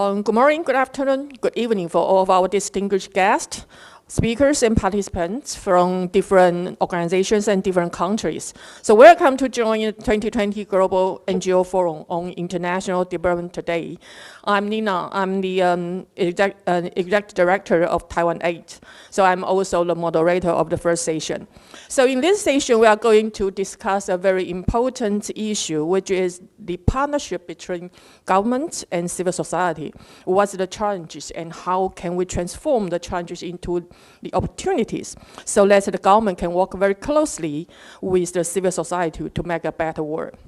Good morning, good afternoon, good evening for all of our distinguished guests, speakers and participants from different organizations and different countries. So welcome to join the 2020 Global NGO Forum on International Development Today. I'm Nina, I'm the Executive Director of Taiwan 8. So I'm also the moderator of the first session. So in this session, we are going to discuss a very important issue, which is the partnership between government and civil society. What's the challenges and how can we transform the challenges into the opportunities so that the government can work very closely with the civil society to make a better world.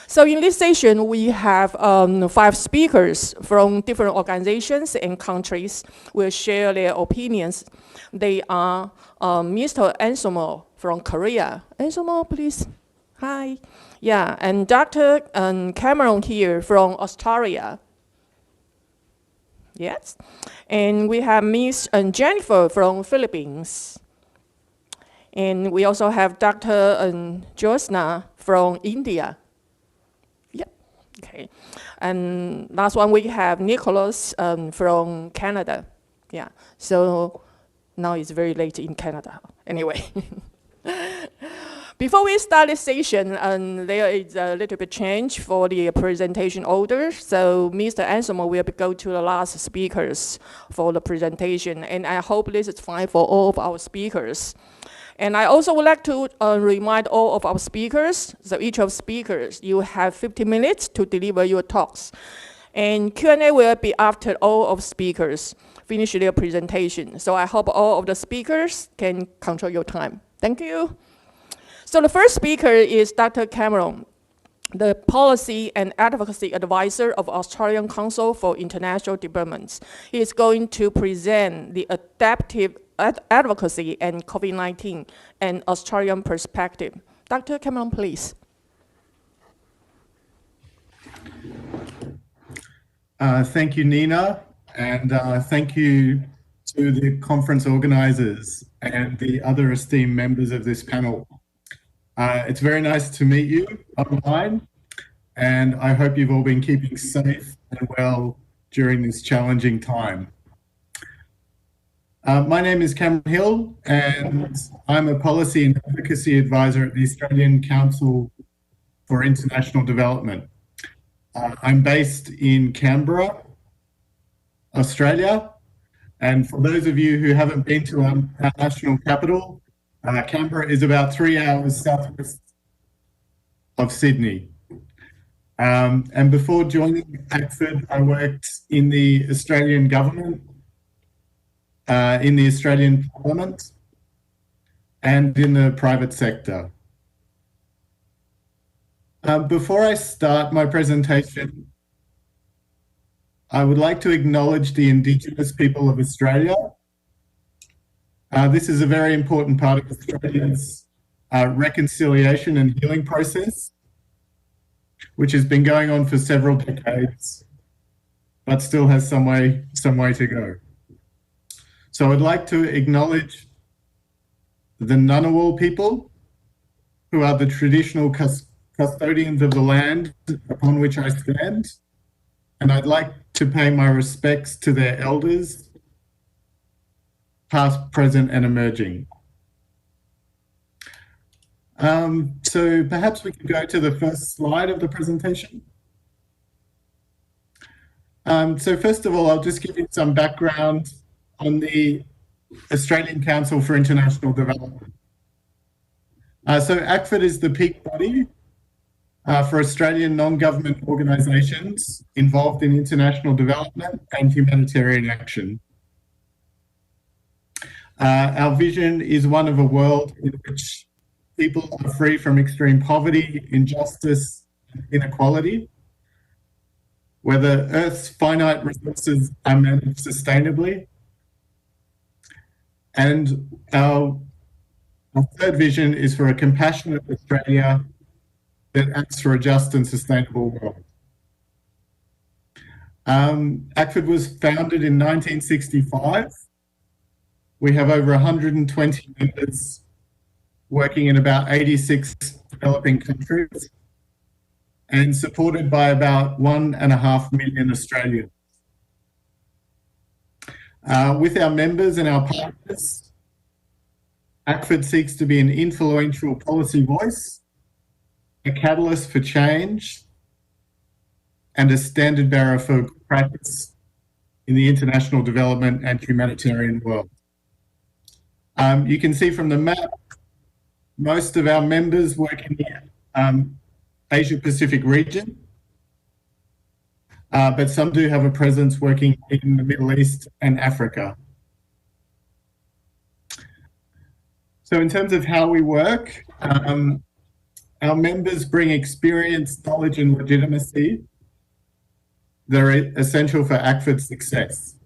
So in this session, we have 5 speakers from different organizations and countries will share their opinions. They are Mr. Ansomo from Korea. Ansomo, please. Hi. Yeah, and Dr. Cameron here from Australia. Yes. And we have Miss Jennifer from Philippines. And we also have Dr. Jyotsna from India. Yeah, okay. And last one, we have Nicolas from Canada. Yeah, so now it's very late in Canada. Anyway. Before we start this session, there is a little bit change for the presentation order. So Mr. Ansomo will go to the last speakers for the presentation. And I hope this is fine for all of our speakers. And I also would like to remind all of our speakers, so each of speakers, you have 50 minutes to deliver your talks. And Q&A will be after all of speakers finish their presentation. So I hope all of the speakers can control your time. Thank you. So the first speaker is Dr. Cameron, the Policy and Advocacy Advisor of Australian Council for International Development. He is going to present the adaptive advocacy and COVID-19 and Australian perspective. Dr. Cameron, please. Thank you, Nina, and thank you to the conference organizers and the other esteemed members of this panel. It's very nice to meet you online, and I hope you've all been keeping safe and well during this challenging time. My name is Cameron Hill, and I'm a Policy and Advocacy Advisor at the Australian Council for International Development. I'm based in Canberra, Australia, and for those of you who haven't been to our national capital, Canberra is about 3 hours southwest of Sydney. And before joining ACFID, I worked in the Australian government, in the Australian Parliament, and in the private sector. Before I start my presentation, I would like to acknowledge the Indigenous people of Australia. This is a very important part of Australia's reconciliation and healing process, which has been going on for several decades, but still has some way to go. So I'd like to acknowledge the Ngunnawal people, who are the traditional custodians of the land upon which I stand, and I'd like to pay my respects to their elders, past, present, and emerging. So perhaps we could go to the first slide of the presentation. So first of all, I'll just give you some background on the Australian Council for International Development. So ACFID is the peak body for Australian non-government organisations involved in international development and humanitarian action. Our vision is one of a world in which people are free from extreme poverty, injustice, and inequality, where the Earth's finite resources are managed sustainably. And our third vision is for a compassionate Australia that acts for a just and sustainable world. ACFID was founded in 1965. We have over 120 members working in about 86 developing countries and supported by about 1.5 million Australians. With our members and our partners, ACFID seeks to be an influential policy voice, a catalyst for change, and a standard bearer for practice in the international development and humanitarian world. You can see from the map, most of our members work in the Asia-Pacific region, but some do have a presence working in the Middle East and Africa. So in terms of how we work, our members bring experience, knowledge, and legitimacy that are essential for ACFID's success.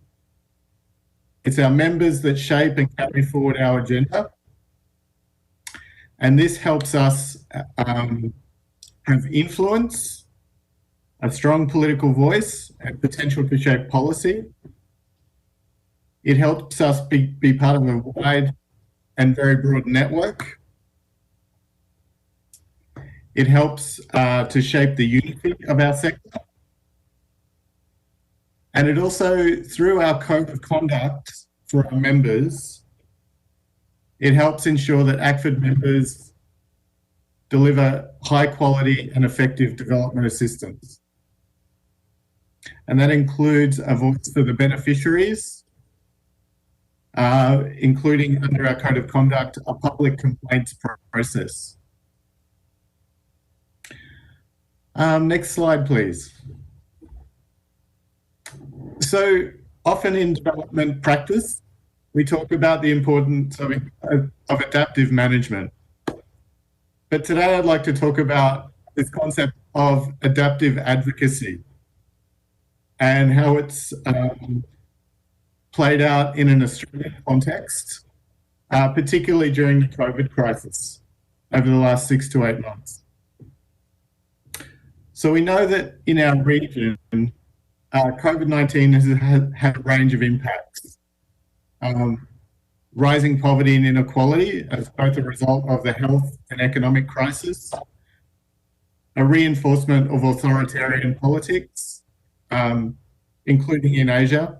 It's our members that shape and carry forward our agenda. And this helps us have influence, a strong political voice, and potential to shape policy. It helps us be part of a wide and very broad network. It helps to shape the unity of our sector. And it also, through our code of conduct for our members, it helps ensure that ACFID members deliver high quality and effective development assistance. And that includes a voice for the beneficiaries, including under our code of conduct, a public complaints process. Next slide, please. So often in development practice, we talk about the importance of adaptive management. But today I'd like to talk about this concept of adaptive advocacy and how it's played out in an Australian context, particularly during the COVID crisis over the last 6 to 8 months. So we know that in our region, COVID-19 has had a range of impacts. Rising poverty and inequality as both a result of the health and economic crisis, a reinforcement of authoritarian politics, including in Asia.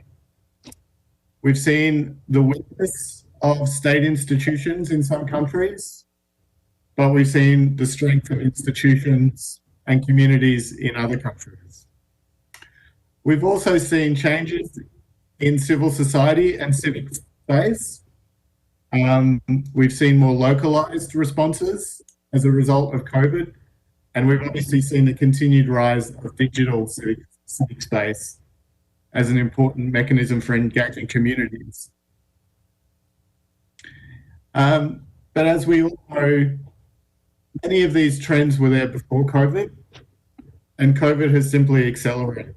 We've seen the weakness of state institutions in some countries, but we've seen the strength of institutions and communities in other countries. We've also seen changes in civil society and civic space. We've seen more localized responses as a result of COVID, and we've obviously seen the continued rise of digital civic space as an important mechanism for engaging communities. But as we all know, many of these trends were there before COVID, and COVID has simply accelerated.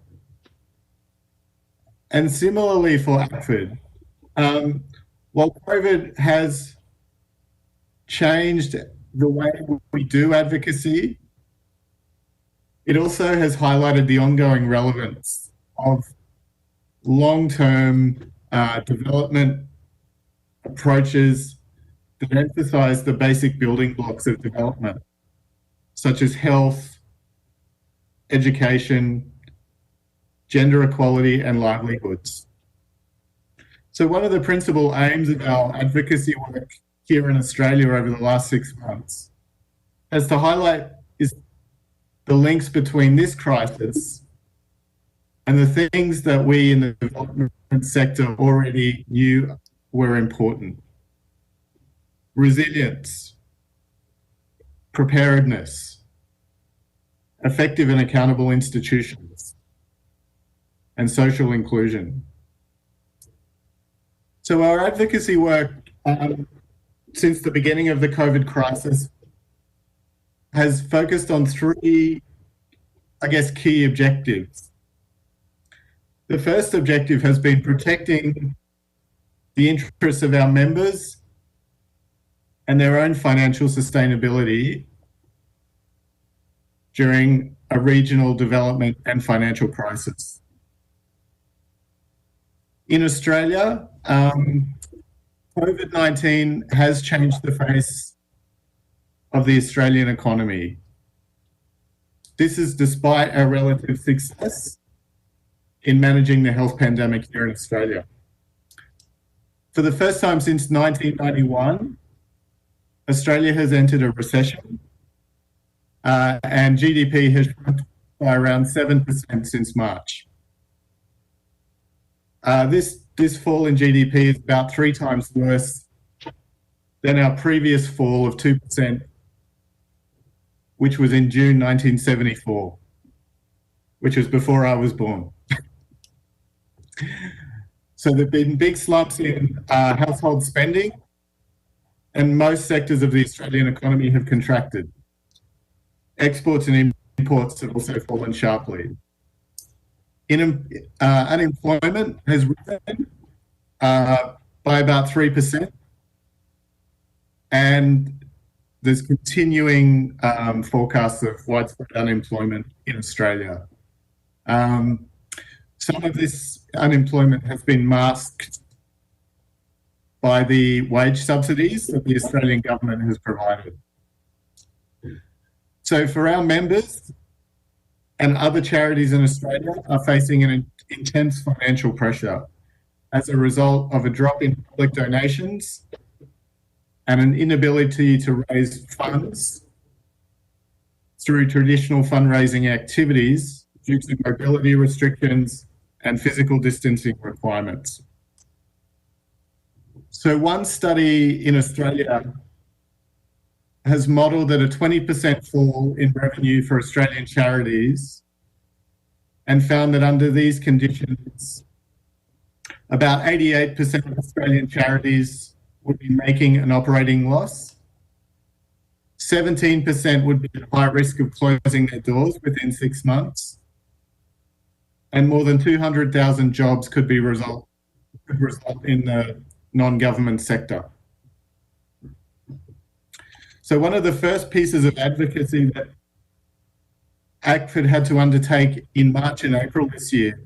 And similarly for ACFID, while COVID has changed the way we do advocacy, it also has highlighted the ongoing relevance of long-term development approaches that emphasize the basic building blocks of development, such as health, education, gender equality, and livelihoods. So one of the principal aims of our advocacy work here in Australia over the last 6 months is to highlight the links between this crisis and the things that we in the development sector already knew were important. Resilience, preparedness, effective and accountable institutions, and social inclusion. So our advocacy work since the beginning of the COVID crisis has focused on 3, key objectives. The first objective has been protecting the interests of our members and their own financial sustainability during a regional development and financial crisis. In Australia, COVID-19 has changed the face of the Australian economy. This is despite our relative success in managing the health pandemic here in Australia. For the first time since 1991, Australia has entered a recession, and GDP has shrunk by around 7% since March. This fall in GDP is about 3 times worse than our previous fall of 2%, which was in June 1974, which was before I was born. So there have been big slumps in household spending, and most sectors of the Australian economy have contracted. Exports and imports have also fallen sharply. Unemployment has risen by about 3%, and there's continuing forecasts of widespread unemployment in Australia. Some of this unemployment has been masked by the wage subsidies that the Australian government has provided. So for our members and other charities in Australia are facing an intense financial pressure as a result of a drop in public donations and an inability to raise funds through traditional fundraising activities due to mobility restrictions and physical distancing requirements. So one study in Australia has modelled that a 20% fall in revenue for Australian charities and found that under these conditions, about 88% of Australian charities would be making an operating loss. 17% would be at high risk of closing their doors within 6 months. And more than 200,000 jobs could result in the non-government sector. So one of the first pieces of advocacy that ACFID had to undertake in March and April this year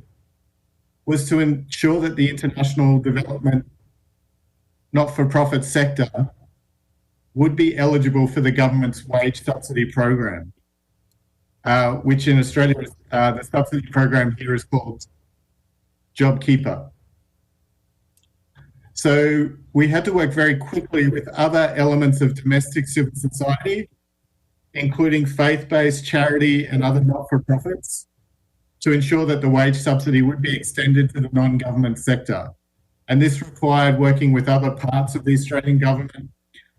was to ensure that the international development not-for-profit sector would be eligible for the government's wage subsidy program, which in Australia, the subsidy program here is called JobKeeper. So we had to work very quickly with other elements of domestic civil society, including faith-based charity and other not-for-profits, to ensure that the wage subsidy would be extended to the non-government sector. And this required working with other parts of the Australian government,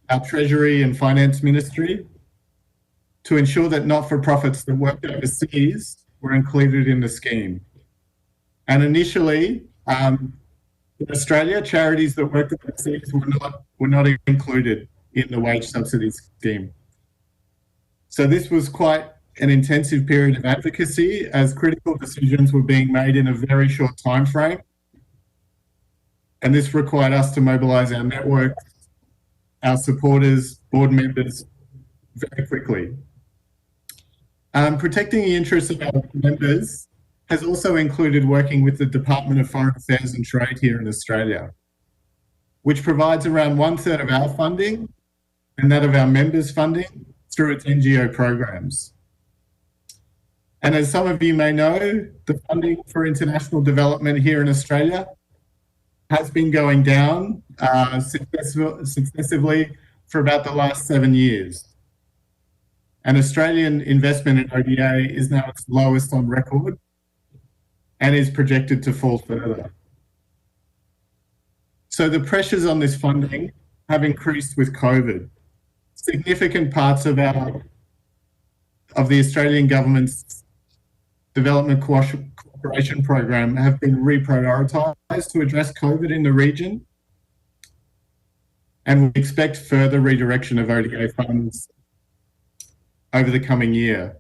our Treasury and Finance Ministry, to ensure that not-for-profits that worked overseas were included in the scheme. And initially, in Australia, charities that worked overseas were not included in the wage subsidy scheme. So this was quite an intensive period of advocacy as critical decisions were being made in a very short time frame. And this required us to mobilise our networks, our supporters, board members, very quickly. Protecting the interests of our members has also included working with the Department of Foreign Affairs and Trade here in Australia, which provides around 1/3 of our funding and that of our members' funding through its NGO programs. And as some of you may know, the funding for international development here in Australia has been going down successively for about the last 7 years. And Australian investment in ODA is now its lowest on record and is projected to fall further. So the pressures on this funding have increased with COVID. Significant parts of the Australian government's development cooperation program have been reprioritised to address COVID in the region, and we expect further redirection of ODA funds over the coming year.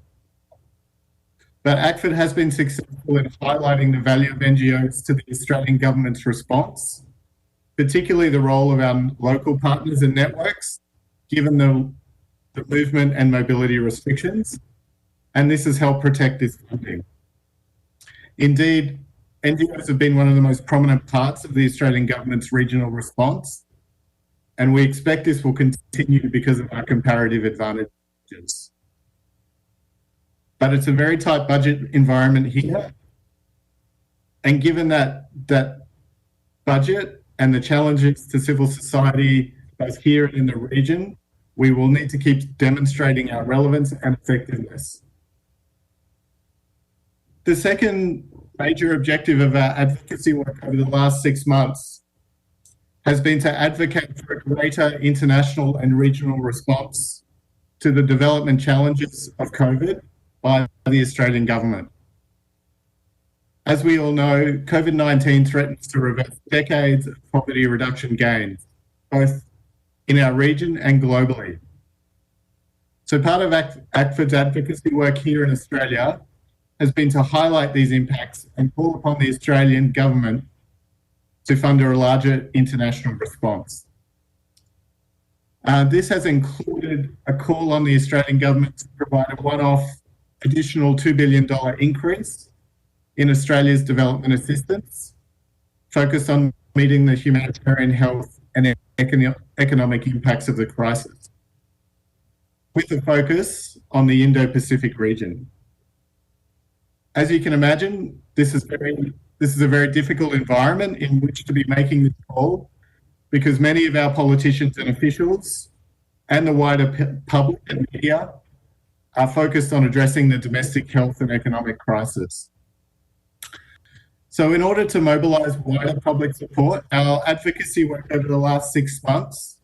But ACFID has been successful in highlighting the value of NGOs to the Australian government's response, particularly the role of our local partners and networks, given the movement and mobility restrictions, and this has helped protect this funding. Indeed, NGOs have been one of the most prominent parts of the Australian government's regional response, and we expect this will continue because of our comparative advantages. But it's a very tight budget environment here. And given that budget, and the challenges to civil society, both here and in the region, we will need to keep demonstrating our relevance and effectiveness. The second major objective of our advocacy work over the last 6 months has been to advocate for a greater international and regional response to the development challenges of COVID by the Australian government. As we all know, COVID-19 threatens to reverse decades of poverty reduction gains, both in our region and globally. So part of ACFID's advocacy work here in Australia has been to highlight these impacts and call upon the Australian government to fund a larger international response. This has included a call on the Australian government to provide a one-off additional $2 billion increase in Australia's development assistance, focused on meeting the humanitarian, health and economic impacts of the crisis, with a focus on the Indo-Pacific region. As you can imagine, this is a very difficult environment in which to be making this call, because many of our politicians and officials and the wider public and media are focused on addressing the domestic health and economic crisis. So in order to mobilise wider public support, our advocacy work over the last 6 months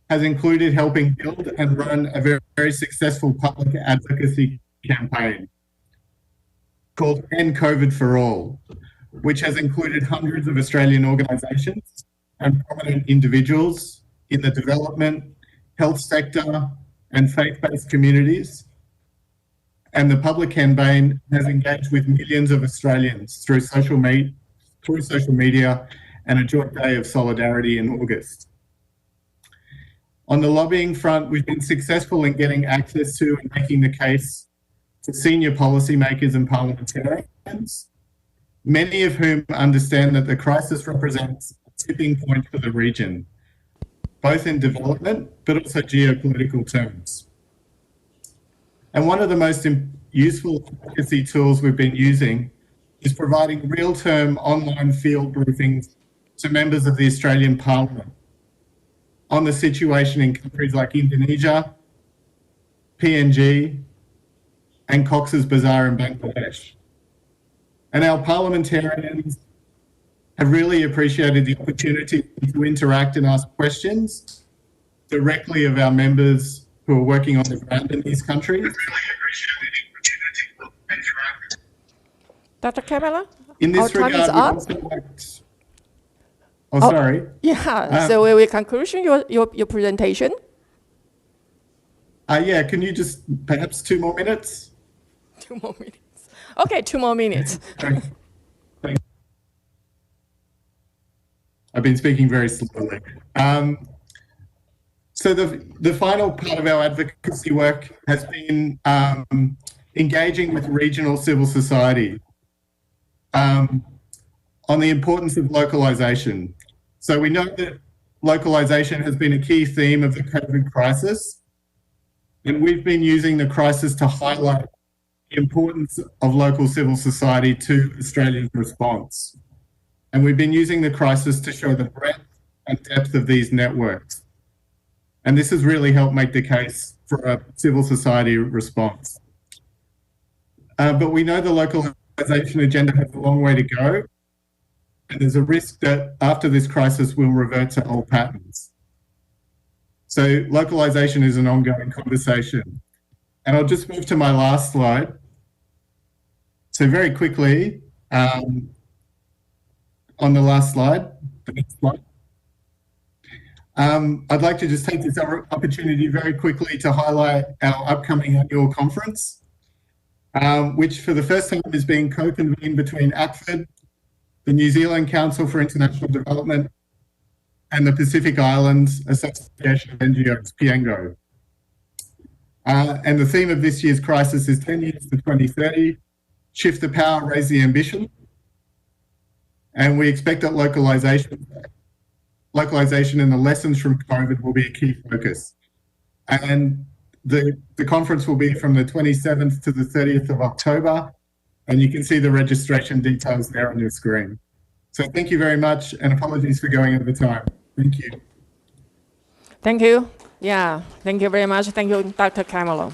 has included helping build and run a very, very successful public advocacy campaign called End COVID for All, which has included hundreds of Australian organisations and prominent individuals in the development, health sector and faith-based communities. And the public campaign has engaged with millions of Australians through social media and a joint day of solidarity in August. On the lobbying front, we've been successful in getting access to and making the case to senior policymakers and parliamentarians, many of whom understand that the crisis represents a tipping point for the region, both in development but also geopolitical terms. And one of the most useful advocacy tools we've been using is providing real-term online field briefings to members of the Australian Parliament on the situation in countries like Indonesia, PNG, and Cox's Bazar in Bangladesh. And our parliamentarians have really appreciated the opportunity to interact and ask questions directly of our members who are working on the ground in these countries. Dr. Kamala, in this our time is up. Sorry. Yeah, so we will conclusion your presentation. Yeah, can you just perhaps 2 more minutes? 2 more minutes. Okay, 2 more minutes. I've been speaking very slowly. So the final part of our advocacy work has been engaging with regional civil society on the importance of localisation. So we know that localisation has been a key theme of the COVID crisis, and we've been using the crisis to highlight the importance of local civil society to Australia's response. And we've been using the crisis to show the breadth and depth of these networks. And this has really helped make the case for a civil society response. But we know the localisation agenda has a long way to go, and there's a risk that after this crisis we'll revert to old patterns. So localisation is an ongoing conversation. And I'll just move to my last slide. So very quickly, on the last slide, the next slide. I'd like to just take this opportunity very quickly to highlight our upcoming annual conference, which for the first time is being co-convened between ACFID, the New Zealand Council for International Development, and the Pacific Islands Association of NGOs, PNGO. And the theme of this year's crisis is 10 years to 2030, shift the power, raise the ambition. And we expect that localisation and the lessons from COVID will be a key focus. And the conference will be from the 27th to the 30th of October, and you can see the registration details there on your screen. So thank you very much, and apologies for going over time. Thank you. Thank you. Yeah, thank you very much. Thank you, Dr. Camilo.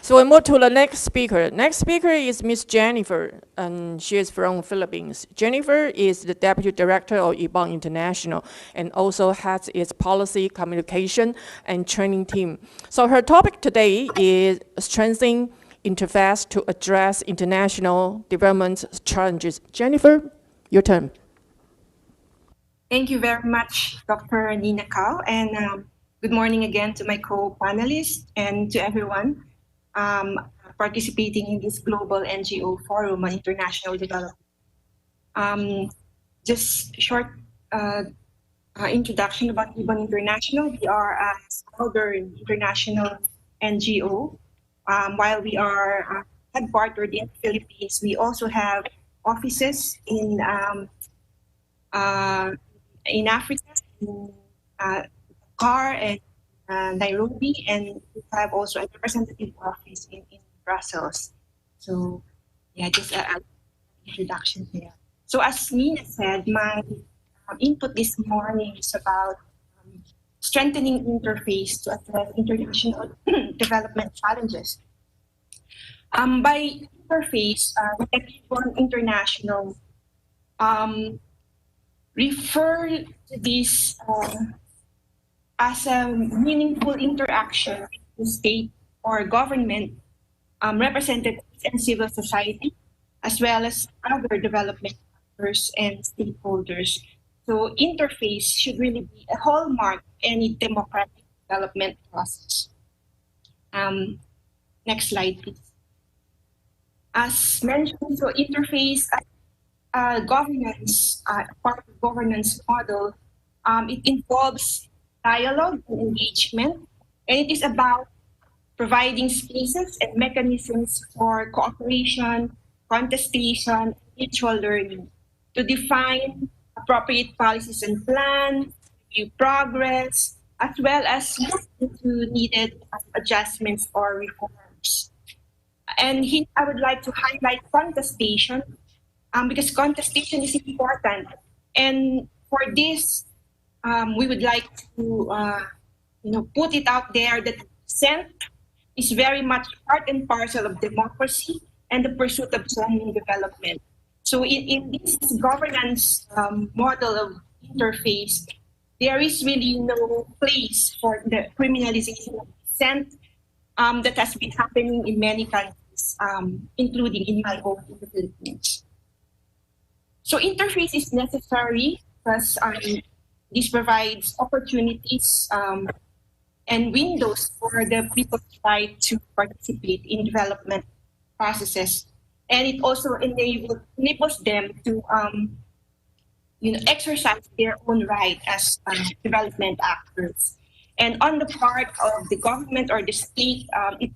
So we move to the next speaker. Next speaker is Ms. Jennifer, and she is from Philippines. Jennifer is the Deputy Director of IBON International and also has its policy, communication, and training team. So her topic today is strengthening interface to address international development challenges. Jennifer, your turn. Thank you very much, Dr. Nina Cao, and good morning again to my co-panelists and to everyone participating in this global NGO forum on international development. Just short introduction about IBON International. We are a southern international NGO. While we are headquartered in the Philippines, we also have offices in Africa, in Dakar and Nairobi, and we have also a representative office in Brussels. So, yeah, just an introduction here. So, as Nina said, my input this morning is about strengthening interface to address international development challenges. By interface, IBON International refer to this as a meaningful interaction with state or government representatives and civil society, as well as other development actors and stakeholders. So interface should really be a hallmark of any democratic development process. Next slide, please. As mentioned, so interface governance, part of governance model, it involves dialogue and engagement, and it is about providing spaces and mechanisms for cooperation, contestation, mutual learning to define appropriate policies and plans, review progress, as well as look into needed adjustments or reforms. And here I would like to highlight contestation, because contestation is important. And for this, we would like to put it out there that dissent is very much part and parcel of democracy and the pursuit of genuine development. So in this governance model of interface, there is really no place for the criminalization of dissent that has been happening in many countries, including in my own in the Philippines. So interface is necessary because this provides opportunities and windows for the people's right to participate in development processes, and it also enables them to exercise their own right as development actors. And on the part of the government or the state, it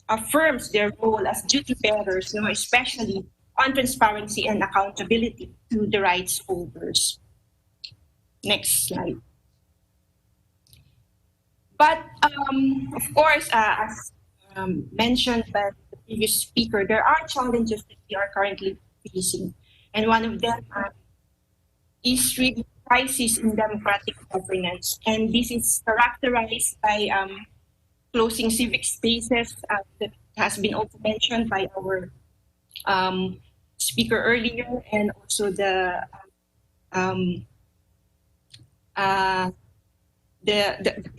affirms their role as duty bearers, especially on transparency and accountability to the rights holders. Next slide. But of course, as mentioned by the previous speaker, there are challenges that we are currently facing. And one of them is really crisis in democratic governance. And this is characterized by closing civic spaces that has been also mentioned by our speaker earlier, and also the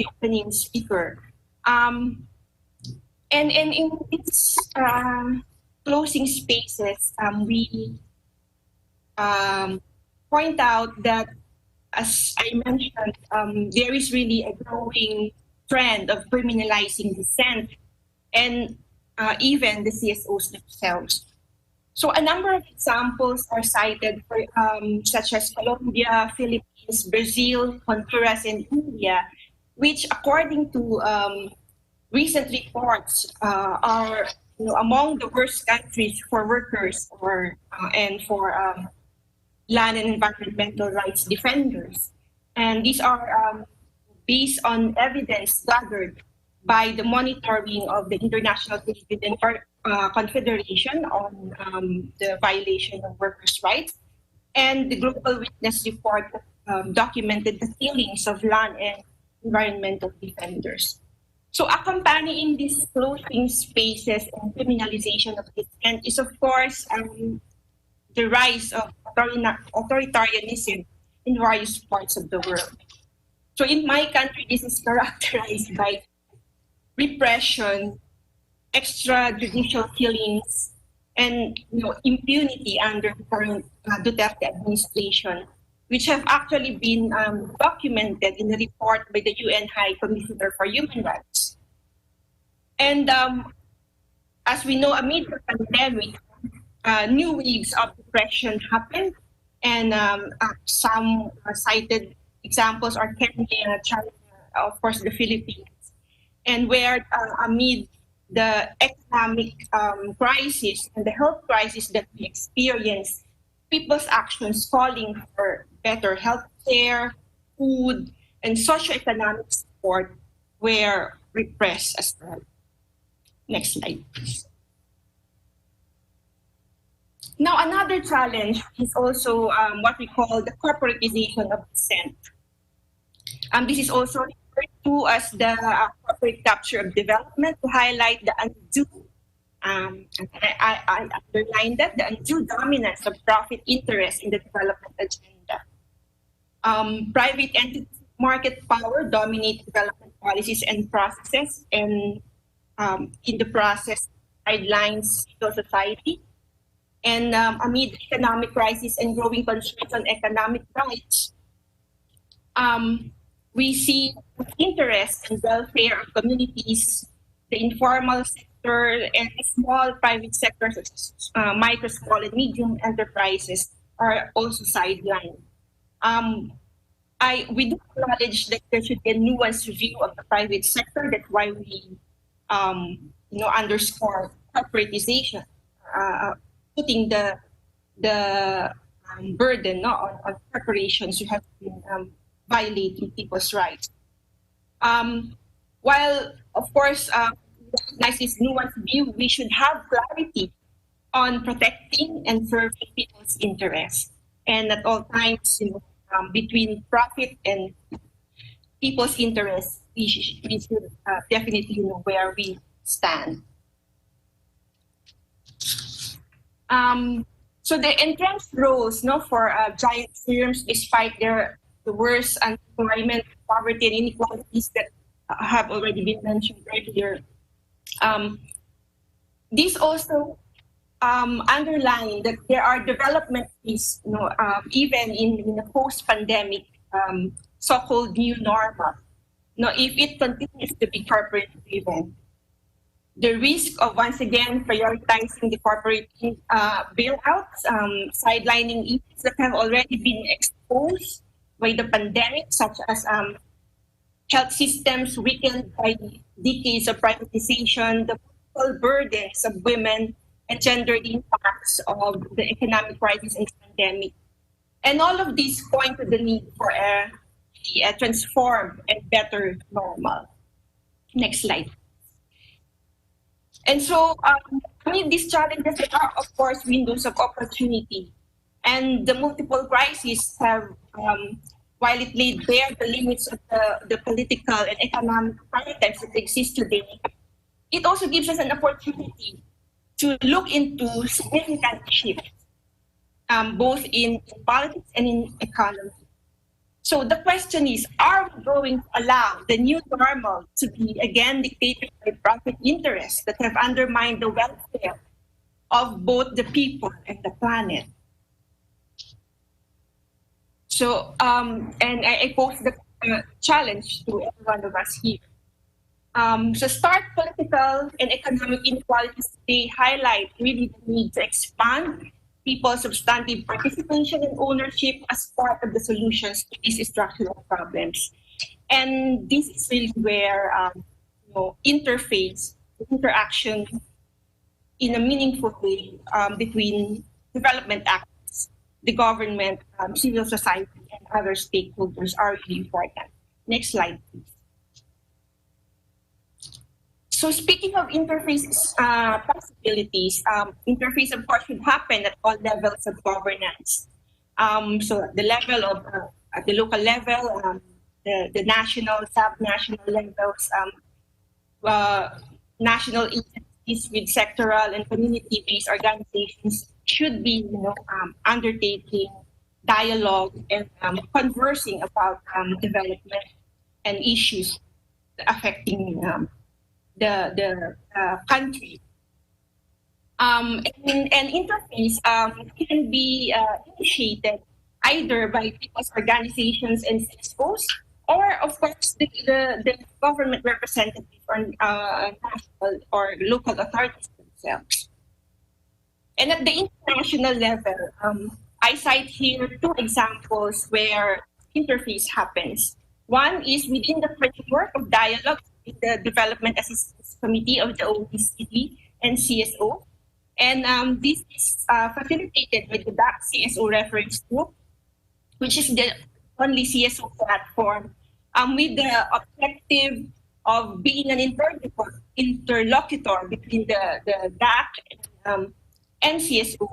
opening speaker. And in its closing spaces, we point out that, as I mentioned, there is really a growing trend of criminalizing dissent and even the CSOs themselves. So a number of examples are cited, such as Colombia, Philippines, Brazil, Honduras, and India, which, according to recent reports, are among the worst countries for workers and for land and environmental rights defenders. And these are based on evidence gathered by the monitoring of the International Confederation on the violation of workers' rights, And the Global Witness report documented the killings of land and environmental defenders. So accompanying these closing spaces and criminalization of dissent is, of course, the rise of authoritarianism in various parts of the world. So in my country, this is characterized by repression, extrajudicial killings, and impunity under the current Duterte administration, which have actually been documented in a report by the UN High Commissioner for Human Rights. And as we know, amid the pandemic, new waves of repression happened, and some cited examples are Kenya, China, of course, the Philippines, and where amid the economic crisis and the health crisis that we experience, people's actions calling for better health care, food, and socioeconomic support were repressed as well. Next slide, please. Now, another challenge is also what we call the corporatization of dissent. This is also referred to as the corporate capture of development, to highlight the undue, I underline that, the undue dominance of profit interest in the development agenda. Private entity market power dominate development policies and processes, and in the process sidelines civil society. And amid economic crisis and growing constraints on economic rights, we see interest and welfare of communities, the informal sector, and the small private sectors, such as micro, small, and medium enterprises, are also sidelined. We do acknowledge that there should be a nuanced view of the private sector. That's why we, underscore corporatization, putting the burden on corporations who have been violating people's rights. While, of course, recognize this nuanced view, we should have clarity on protecting and serving people's interests, and at all times, between profit and people's interests, we should definitely know where we stand. So the entrenched roles for giant firms, despite the worst unemployment, poverty, and inequalities that have already been mentioned earlier. These also underline that there are development risks, even in a post-pandemic so-called new normal. If it continues to be corporate-driven, the risk of once again prioritizing the corporate bailouts, sidelining issues that have already been exposed by the pandemic, such as health systems weakened by decades of privatization, the multiple burdens of women, and gender impacts of the economic crisis and pandemic. And all of these point to the need for a transformed and better normal. Next slide. And so, these challenges are, of course, windows of opportunity. And the multiple crises have, while it laid bare the limits of the political and economic paradigms that exist today, it also gives us an opportunity to look into significant shifts, both in politics and in economy. So the question is, are we going to allow the new normal to be again dictated by profit interests that have undermined the welfare of both the people and the planet? So, and I pose the challenge to every one of us here. So stark political and economic inequalities today highlight really the need to expand people's substantive participation and ownership as part of the solutions to these structural problems. And this is really where interface, interaction in a meaningful way between development actors, the government, civil society, and other stakeholders are really important. Next slide, please. So speaking of interface possibilities, interface, of course, should happen at all levels of governance. So at the level of, at the local level, the national, sub-national levels, national agencies with sectoral and community-based organizations should be, undertaking dialogue and conversing about development and issues affecting the country. And interface can be initiated either by people's organizations and CSOs, or of course the government representatives or national or local authorities themselves. And at the international level, I cite here two examples where interface happens. One is within the framework of dialogue with the Development Assistance Committee of the OECD and CSO. And this is facilitated with the DAC CSO reference group, which is the only CSO platform with the objective of being an interlocutor between the DAC and CSO,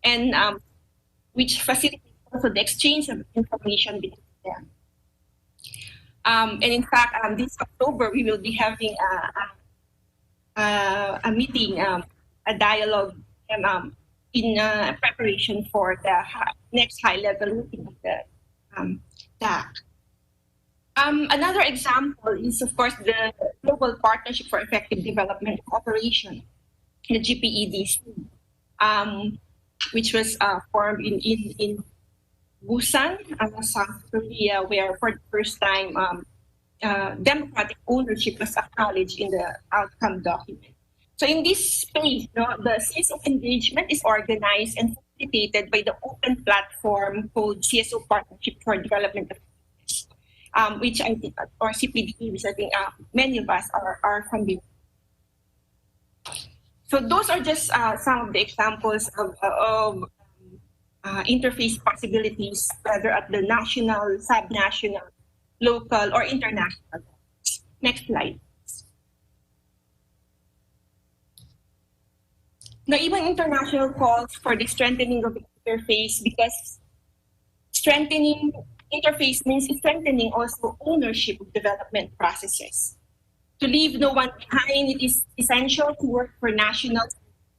and which facilitates also the exchange of information between them. And in fact, this October, we will be having a meeting, a dialogue in preparation for the next high-level meeting of the DAC. Another example is, of course, the Global Partnership for Effective Development Cooperation, the GPEDC, which was formed in Busan, South Korea, where for the first time democratic ownership was acknowledged in the outcome document. So in this space, the CSO engagement is organized and facilitated by the open platform called Cso Partnership for Development of which I think, or CPD, which I think many of us are familiar. So those are just some of the examples of interface possibilities, whether at the national, sub-national, local, or international. Next slide. Now, even international calls for the strengthening of the interface, because strengthening interface means strengthening also ownership of development processes. To leave no one behind, it is essential to work for national and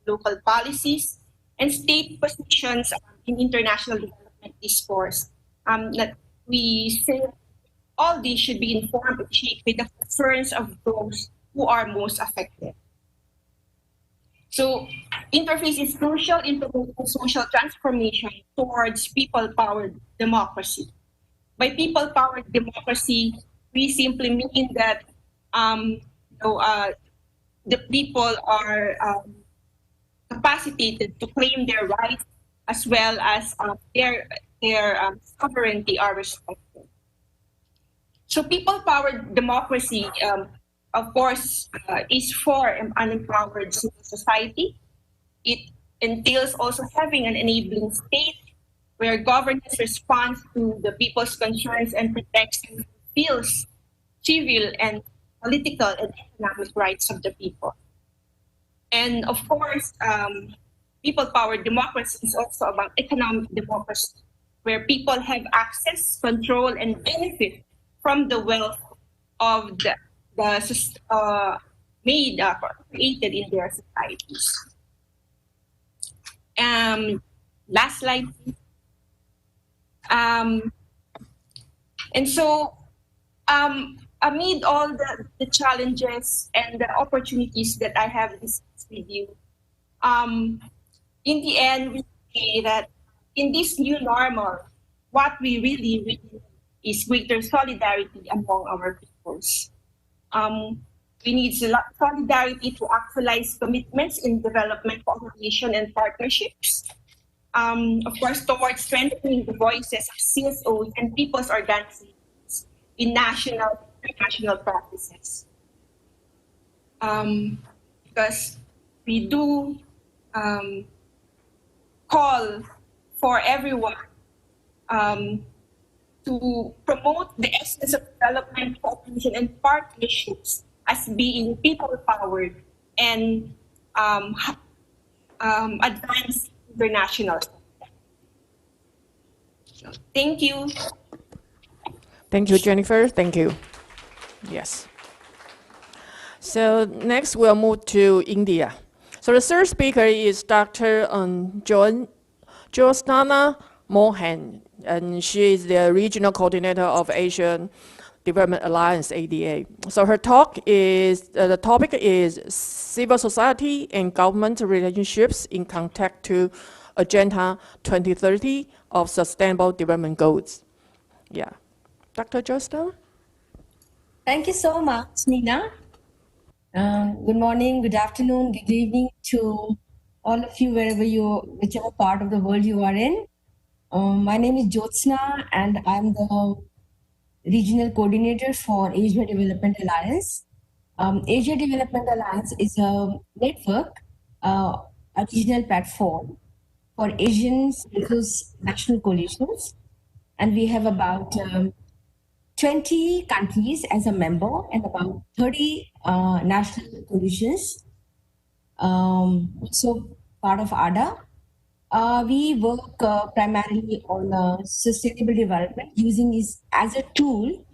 local policies and state positions in international development discourse. That we say all these should be informed and shaped with the concerns of those who are most affected. So interface is crucial in promoting social transformation towards people-powered democracy. By people-powered democracy, we simply mean that the people are capacitated to claim their rights as well as their sovereignty are respected. So people-powered democracy, of course, is for an empowered civil society. It entails also having an enabling state where governance responds to the people's concerns and protects and fulfills civil and political and economic rights of the people. And of course, people-powered democracy is also about economic democracy, where people have access, control, and benefit from the wealth of the made or created in their societies. Last slide. And so, amid all the challenges and the opportunities that I have discussed with you, in the end, we say that in this new normal, what we really need is greater solidarity among our peoples. We need solidarity to actualize commitments in development cooperation and partnerships. Of course, towards strengthening the voices of CSOs and people's organizations in national and international practices. Because we do call for everyone to promote the essence of development, cooperation, and partnerships as being people-powered and advanced international. Thank you. Thank you, Jennifer. Thank you. Yes. So next we'll move to India. So the third speaker is Dr. Jyotsna Mohan, and she is the regional coordinator of Asian Development Alliance, ADA. So her talk is, the topic is civil society and government relationships in context to Agenda 2030 of Sustainable Development Goals. Yeah. Dr. Jyotsna? Thank you so much, Nina. Good morning, good afternoon, good evening to all of you, whichever part of the world you are in. My name is Jyotsna, and I'm the regional coordinator for Asia Development Alliance. Asia Development Alliance is a network, a regional platform for Asian national coalitions, and we have about 20 countries as a member and about 30 national coalitions. Also part of ADA. We work primarily on sustainable development, using it as a tool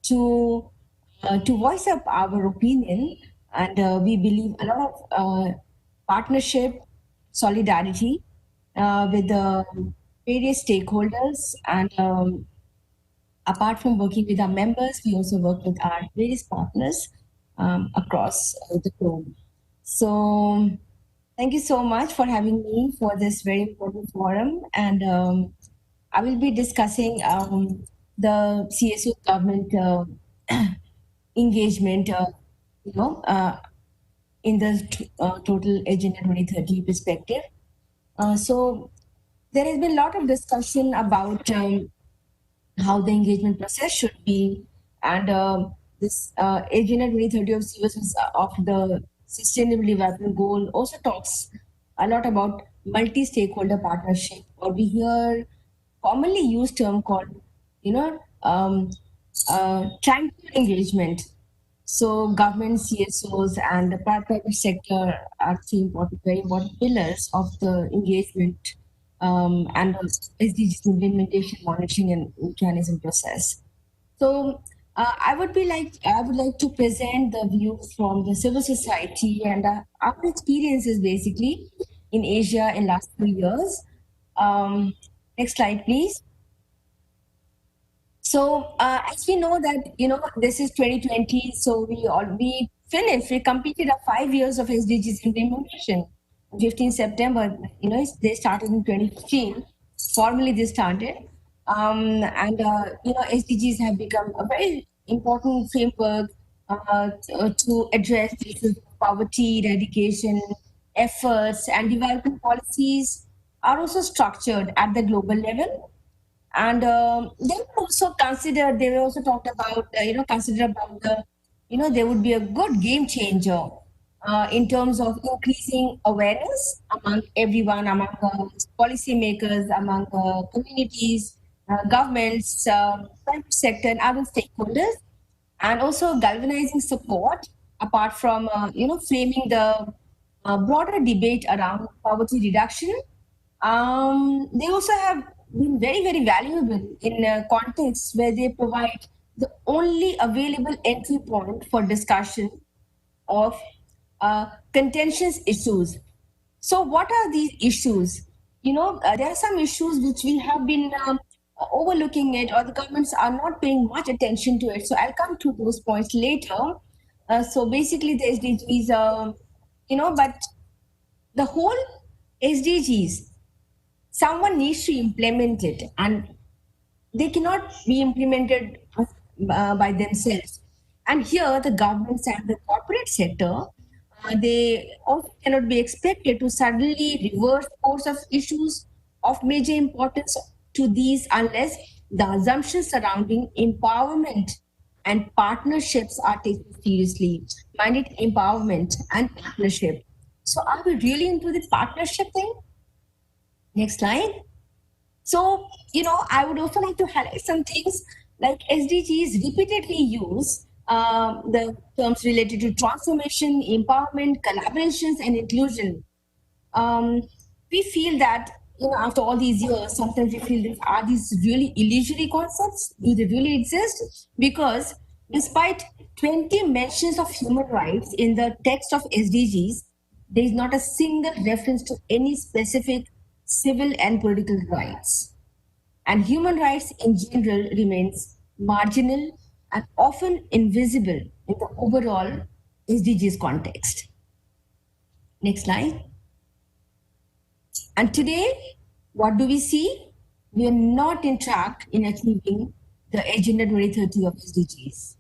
to voice up our opinion, and we believe a lot of partnership, solidarity with the various stakeholders, and apart from working with our members, we also work with our various partners across the globe. So thank you so much for having me for this very important forum. And I will be discussing the CSO government engagement, in the total Agenda 2030 perspective. So there has been a lot of discussion about how the engagement process should be, and this Agenda 2030 of the Sustainable Development Goal also talks a lot about multi-stakeholder partnership, or we hear commonly used term called, triangular engagement. So government, CSOs, and the private sector are three very important pillars of the engagement and SDGs implementation, monitoring, and mechanism process. So I would like to present the views from the civil society and our experiences basically in Asia in last 2 years. Next slide, please. So as we know that, this is 2020, so we completed our 5 years of SDGs implementation. 15 September, they started in 2015. Formally, they started. SDGs have become a very important framework to address issues of poverty, eradication, efforts, and development policies are also structured at the global level. And they were also talked about, considered about there would be a good game changer in terms of increasing awareness among everyone, among policymakers, among communities, governments, private sector, and other stakeholders, and also galvanizing support apart from, framing the broader debate around poverty reduction. They also have been very, very valuable in contexts where they provide the only available entry point for discussion of contentious issues. So what are these issues? There are some issues which we have been overlooking it, or the governments are not paying much attention to it. So I'll come to those points later. So basically the SDGs, but the whole SDGs, someone needs to implement it, and they cannot be implemented by themselves. And here the governments and the corporate sector, they also cannot be expected to suddenly reverse course of issues of major importance to these unless the assumptions surrounding empowerment and partnerships are taken seriously. Mind it, empowerment and partnership. So are we really into the partnership thing? Next slide. So, I would also like to highlight some things like SDGs repeatedly use the terms related to transformation, empowerment, collaborations, and inclusion. We feel that after all these years, sometimes we feel that are these really illusory concepts? Do they really exist? Because despite 20 mentions of human rights in the text of SDGs, there is not a single reference to any specific civil and political rights. And human rights in general remains marginal and often invisible in the overall SDGs context. Next slide. And today, what do we see? We are not in track in achieving the Agenda 2030 of SDGs.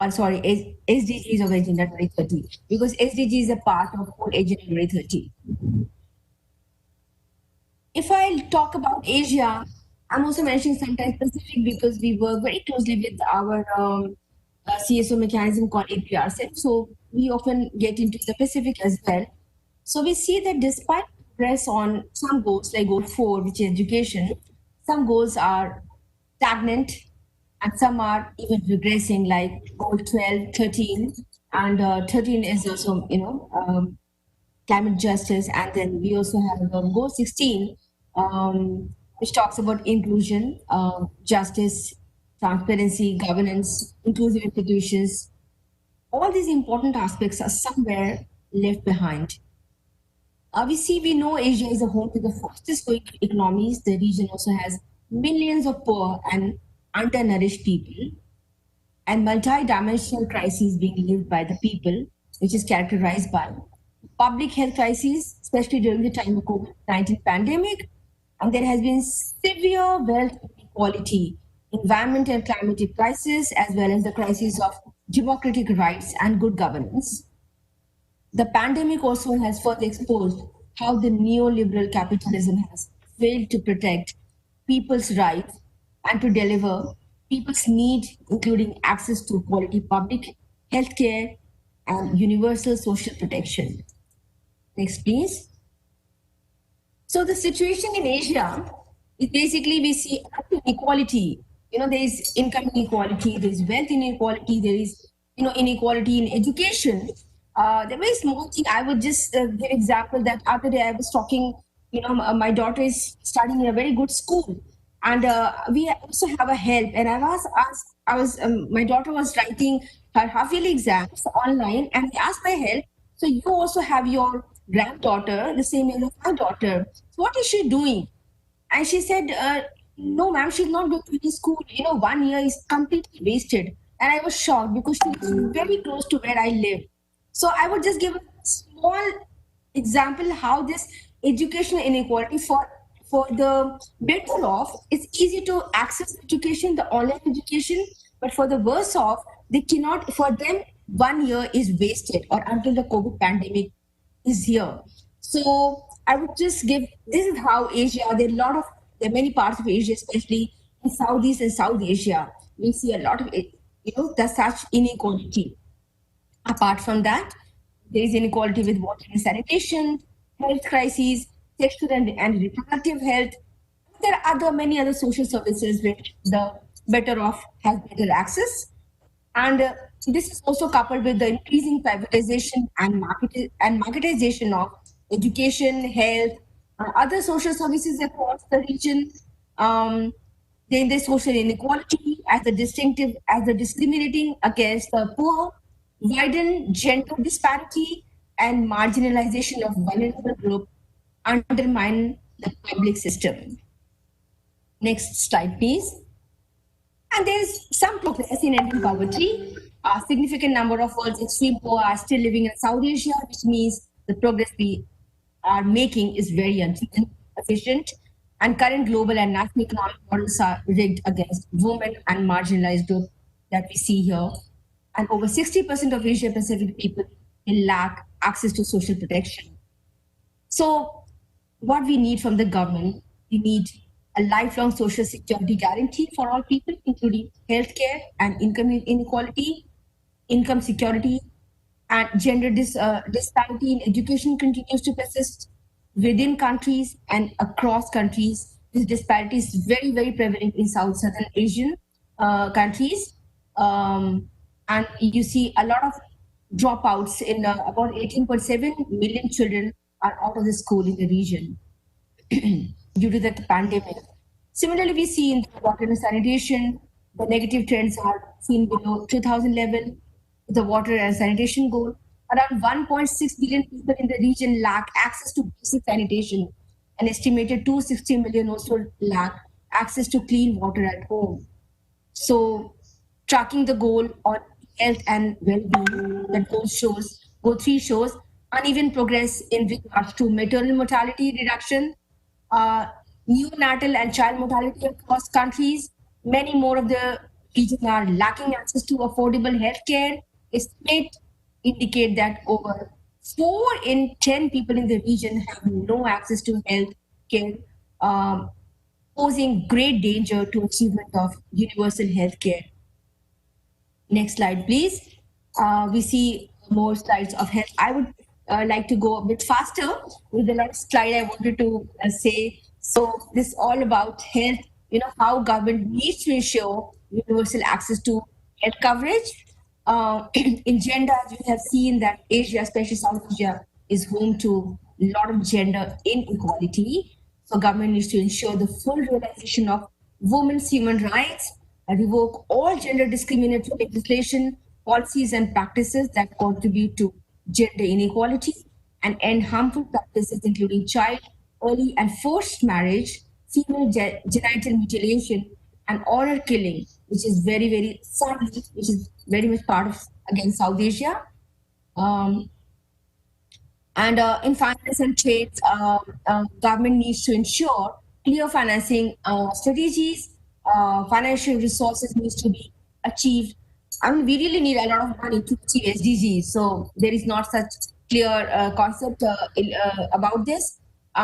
SDGs of Agenda 2030, because SDG is a part of whole Agenda 2030. If I talk about Asia, I'm also mentioning sometimes Pacific because we work very closely with our CSO mechanism called APRSEP. So we often get into the Pacific as well. So we see that despite progress on some goals, like goal 4, which is education, some goals are stagnant and some are even regressing, like goal 12, 13, and 13 is also, climate justice. And then we also have goal 16, which talks about inclusion, justice, transparency, governance, inclusive institutions. All these important aspects are somewhere left behind. We know Asia is a home to the fastest growing economies. The region also has millions of poor and undernourished people, and multi-dimensional crises being lived by the people, which is characterized by public health crises, especially during the time of COVID-19 pandemic, and there has been severe wealth inequality, environment and climatic crisis, as well as the crisis of democratic rights and good governance. The pandemic also has further exposed how the neoliberal capitalism has failed to protect people's rights and to deliver people's needs, including access to quality public health care and universal social protection. Next, please. So the situation in Asia is basically we see inequality. There is income inequality, there is wealth inequality, there is inequality in education. The very small thing, I would just give example that other day I was talking, my daughter is studying in a very good school, and we also have a help. And my daughter was writing her half-yearly exams online, and I asked my help. So you also have your granddaughter, the same age of my daughter. So what is she doing? And she said, no, ma'am, she's not going to any school. 1 year is completely wasted. And I was shocked because she was very close to where I live. So I would just give a small example how this educational inequality for the better off, it's easy to access education, the online education, but for the worse off, they cannot, for them, 1 year is wasted or until the COVID pandemic is here. So I would just give, this is how Asia, there are many parts of Asia, especially in Southeast and South Asia, we see a lot of, there's such inequality. Apart from that, there is inequality with water and sanitation, health crises, sexual and reproductive health. There are many other social services which the better off has better access. And this is also coupled with the increasing privatization and marketization of education, health, other social services across the region. Then there's social inequality as the discriminating against the poor, widen gender disparity, and marginalization of vulnerable groups undermine the public system. Next slide, please. And there is some progress in ending poverty. A significant number of world's extreme poor are still living in South Asia, which means the progress we are making is very insufficient. And current global and national economic models are rigged against women and marginalized groups that we see here. And over 60% of Asia Pacific people will lack access to social protection. So what we need from the government, we need a lifelong social security guarantee for all people, including healthcare and income inequality, income security, and gender disparity in education continues to persist within countries and across countries. This disparity is very, very prevalent in Southern Asian countries. And you see a lot of dropouts in about 18.7 million children are out of the school in the region. due to the pandemic. Similarly, we see in the water and sanitation, the negative trends are seen below 2000 level. The water and sanitation goal. Around 1.6 billion people in the region lack access to basic sanitation. An estimated 260 million also lack access to clean water at home. So, tracking the goal on health and well-being, that goal 3 shows uneven progress in regards to maternal mortality reduction, neonatal and child mortality across countries. Many more of the region are lacking access to affordable healthcare. Estimates indicate that over 4 in 10 people in the region have no access to health care, posing great danger to achievement of universal health care. Next slide, please. We see more slides of health. I would like to go a bit faster with the next slide I wanted to say. So this is all about health, how government needs to ensure universal access to health coverage. In gender, as we have seen that Asia, especially South Asia, is home to a lot of gender inequality. So government needs to ensure the full realization of women's human rights, revoke all gender discriminatory legislation, policies and practices that contribute to gender inequality, and end harmful practices including child, early and forced marriage, female genital mutilation, and honor killing, which is very, very sadly, which is very much part of, again, South Asia. In finance and trade, government needs to ensure clear financing strategies. Financial resources needs to be achieved. I mean, we really need a lot of money to achieve SDGs. So there is not such clear concept about this. There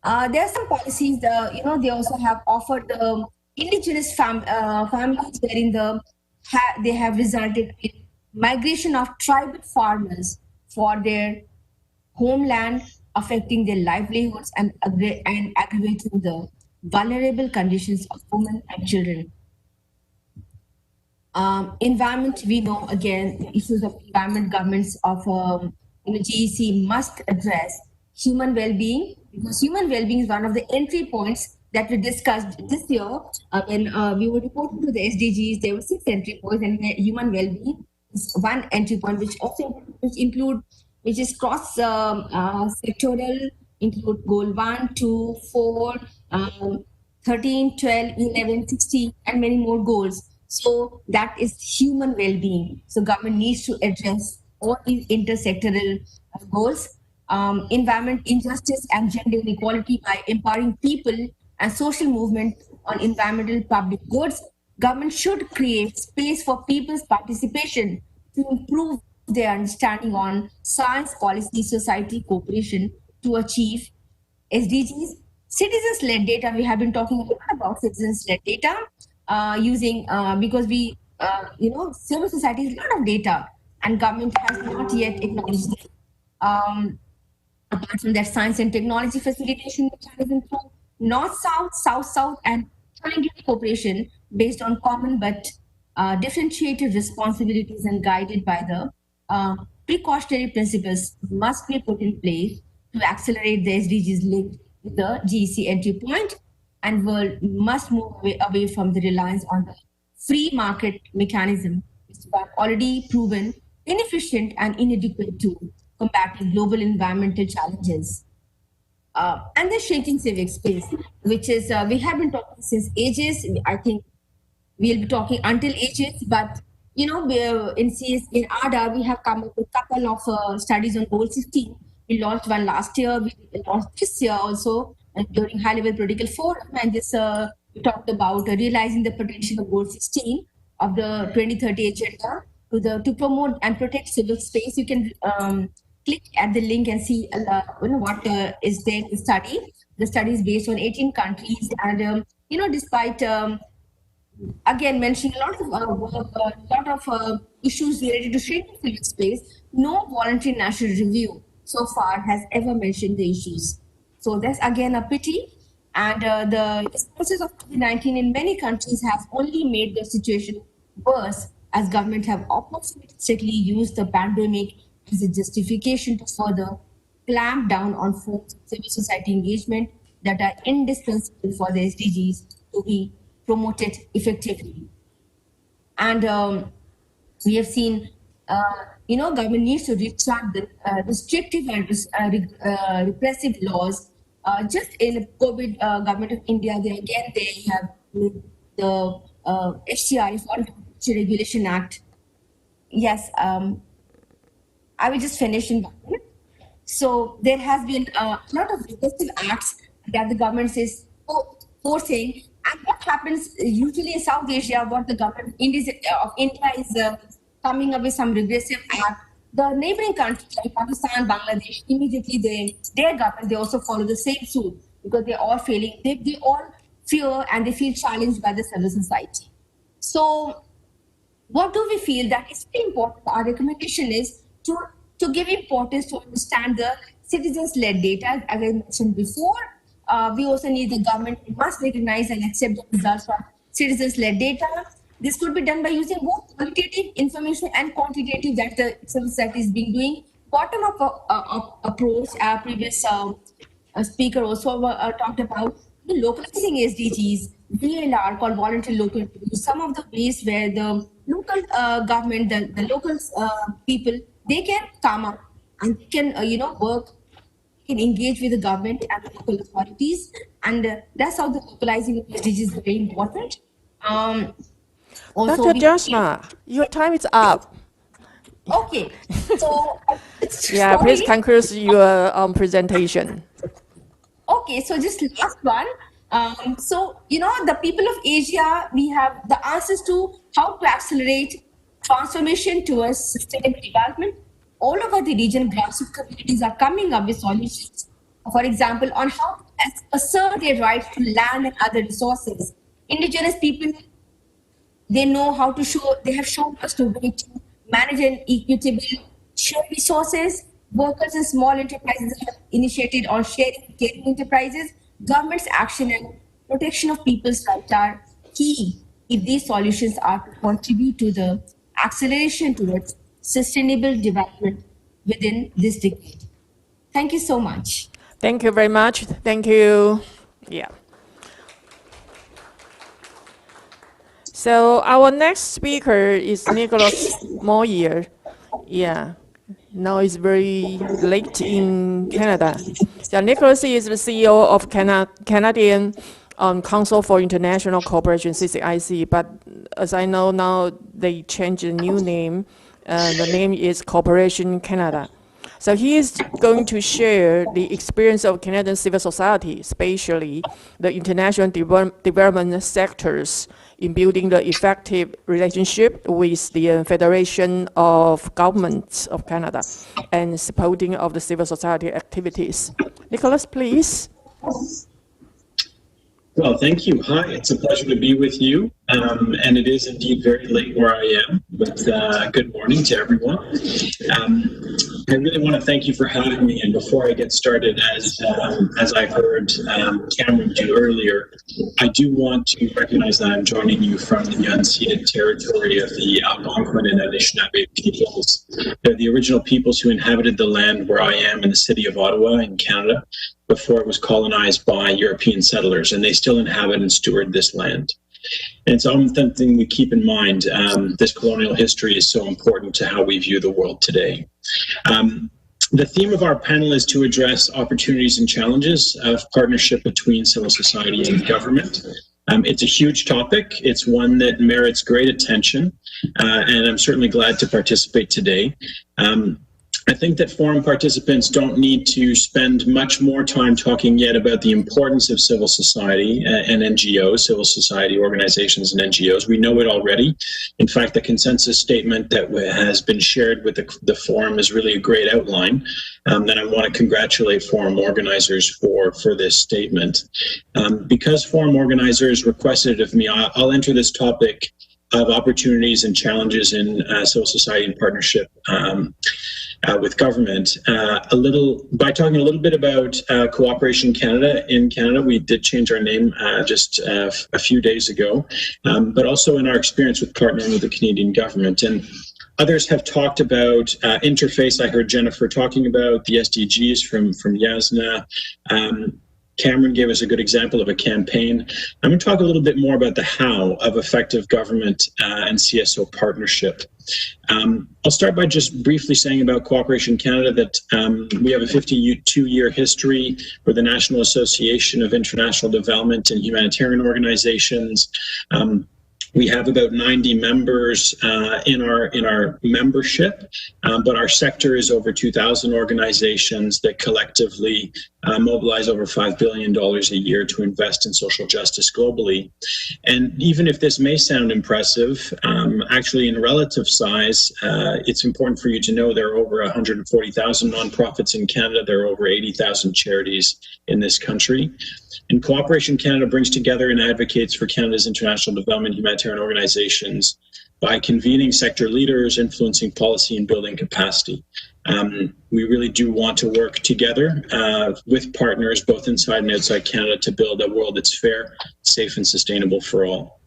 are some policies. They also have offered the indigenous families wherein they have resulted in migration of tribal farmers for their homeland, affecting their livelihoods and aggravating the vulnerable conditions of women and children. Environment, we know again the issues of environment. Governments of GEC must address human well-being, because human well-being is one of the entry points that we discussed this year when we were reporting to the SDGs. There were 6 entry points, and human well-being is one entry point, which is cross sectoral, include goal 1, 2, 4, 13, 12, 11, 16, and many more goals. So that is human well-being. So government needs to address all these intersectoral goals. Environment injustice and gender inequality by empowering people and social movement on environmental public goods. Government should create space for people's participation to improve their understanding on science, policy, society, cooperation to achieve SDGs. Citizens-led data, we have been talking a lot about citizens-led data using, because civil society has a lot of data and government has not yet acknowledged it. Apart from that, science and technology facilitation mechanism through North-South, South-South, and triangular cooperation based on common but differentiated responsibilities and guided by the precautionary principles must be put in place to accelerate the SDGs linked with the GEC entry point, and world must move away from the reliance on the free market mechanism, which are already proven inefficient and inadequate to combating global environmental challenges. And the shrinking civic space, which is, we have been talking since ages. I think we'll be talking until ages, but in ADA, we have come up with a couple of studies on goal 16. We launched one last year, we launched this year also during high-level political forum, and this we talked about realizing the potential of goal 16 of the 2030 agenda to promote and protect civil space. You can click at the link and see what is there in the study. The study is based on 18 countries, and despite again mentioning a lot of issues related to shrinking civil space, no voluntary national review so far has ever mentioned the issues. So that's again a pity. And the responses of COVID-19 in many countries have only made the situation worse, as government have opportunistically used the pandemic as a justification to further clamp down on forms of civil society engagement that are indispensable for the SDGs to be promoted effectively. And we have seen, government needs to retract the restrictive and repressive laws. Just in COVID, Government of India, they have the FCI, Foreign Competition Regulation Act. Yes, I will just finish in 1 minute. So there has been a lot of repressive acts that the government is forcing. And what happens usually in South Asia, what the government of India is coming up with some regressive act. The neighboring countries like Pakistan, Bangladesh, immediately their government, they also follow the same suit because they're all failing. They all fear and they feel challenged by the civil society. So what do we feel that is very important? Our recommendation is to give importance to understand the citizens-led data, as I mentioned before. We also need the government must recognize and accept the results from citizens-led data. This could be done by using both qualitative information and quantitative that the civil society is being doing. Bottom-up approach, our previous speaker also talked about the localizing SDGs, VLR called voluntary local reviews. Some of the ways where the local government, the local people, they can come up and they can work, can engage with the government and the local authorities, and that's how the localizing of SDGs is very important. Dr. Jyotsna, your time is up. Okay, so yeah, please conclude your presentation. Okay, so just last one. The people of Asia, we have the answers to how to accelerate transformation towards sustainable development. All over the region, grassroots communities are coming up with solutions. For example, on how to assert their rights to land and other resources. Indigenous people, they know how to they have shown us the way to manage an equitable shared resources. Workers and small enterprises have initiated on sharing caring enterprises. Government's action and protection of people's rights are key if these solutions are to contribute to the acceleration towards sustainable development within this decade. Thank you so much. Thank you very much. Thank you. Yeah. So our next speaker is Nicolas Moyer. Yeah. Now it's very late in Canada. So Nicolas is the CEO of Canadian Council for International Cooperation, CCIC. But as I know now, they changed the new name. The name is Cooperation Canada. So he is going to share the experience of Canadian civil society, especially the international development sectors, in building the effective relationship with the Federation of Governments of Canada and supporting of the civil society activities. Nicolas, please. Well, thank you. Hi, it's a pleasure to be with you. And it is indeed very late where I am, but good morning to everyone. I really want to thank you for having me. And before I get started, as I heard Cameron do earlier, I do want to recognize that I'm joining you from the unceded territory of the Algonquin and Anishinaabe peoples. They're the original peoples who inhabited the land where I am in the city of Ottawa in Canada before it was colonized by European settlers, and they still inhabit and steward this land. And it's something we keep in mind. This colonial history is so important to how we view the world today. The theme of our panel is to address opportunities and challenges of partnership between civil society and government. It's a huge topic. It's one that merits great attention, and I'm certainly glad to participate today. I think that forum participants don't need to spend much more time talking yet about the importance of civil society and NGOs, civil society organizations and NGOs. We know it already. In fact, the consensus statement that has been shared with the forum is really a great outline. And I want to congratulate forum organizers for this statement. Because forum organizers requested it of me, I'll enter this topic of opportunities and challenges in civil society and partnership with government by talking a little bit about Cooperation Canada. In Canada, we did change our name just a few days ago, but also in our experience with partnering with the Canadian government. And Others have talked about interface. I heard Jennifer talking about the SDGs from Jyotsna. Cameron gave us a good example of a campaign. I'm going to talk a little bit more about the how of effective government and CSO partnership. I'll start by just briefly saying about Cooperation Canada that we have a 52-year history with the National Association of International Development and Humanitarian Organizations. We have about 90 members in our membership, but our sector is over 2,000 organizations that collectively mobilize over $5 billion a year to invest in social justice globally. And even if this may sound impressive, actually in relative size, it's important for you to know there are over 140,000 nonprofits in Canada. There are over 80,000 charities in this country. And Cooperation Canada brings together and advocates for Canada's international development humanitarian organizations by convening sector leaders, influencing policy, and building capacity. We really do want to work together with partners both inside and outside Canada to build a world that's fair, safe, and sustainable for all.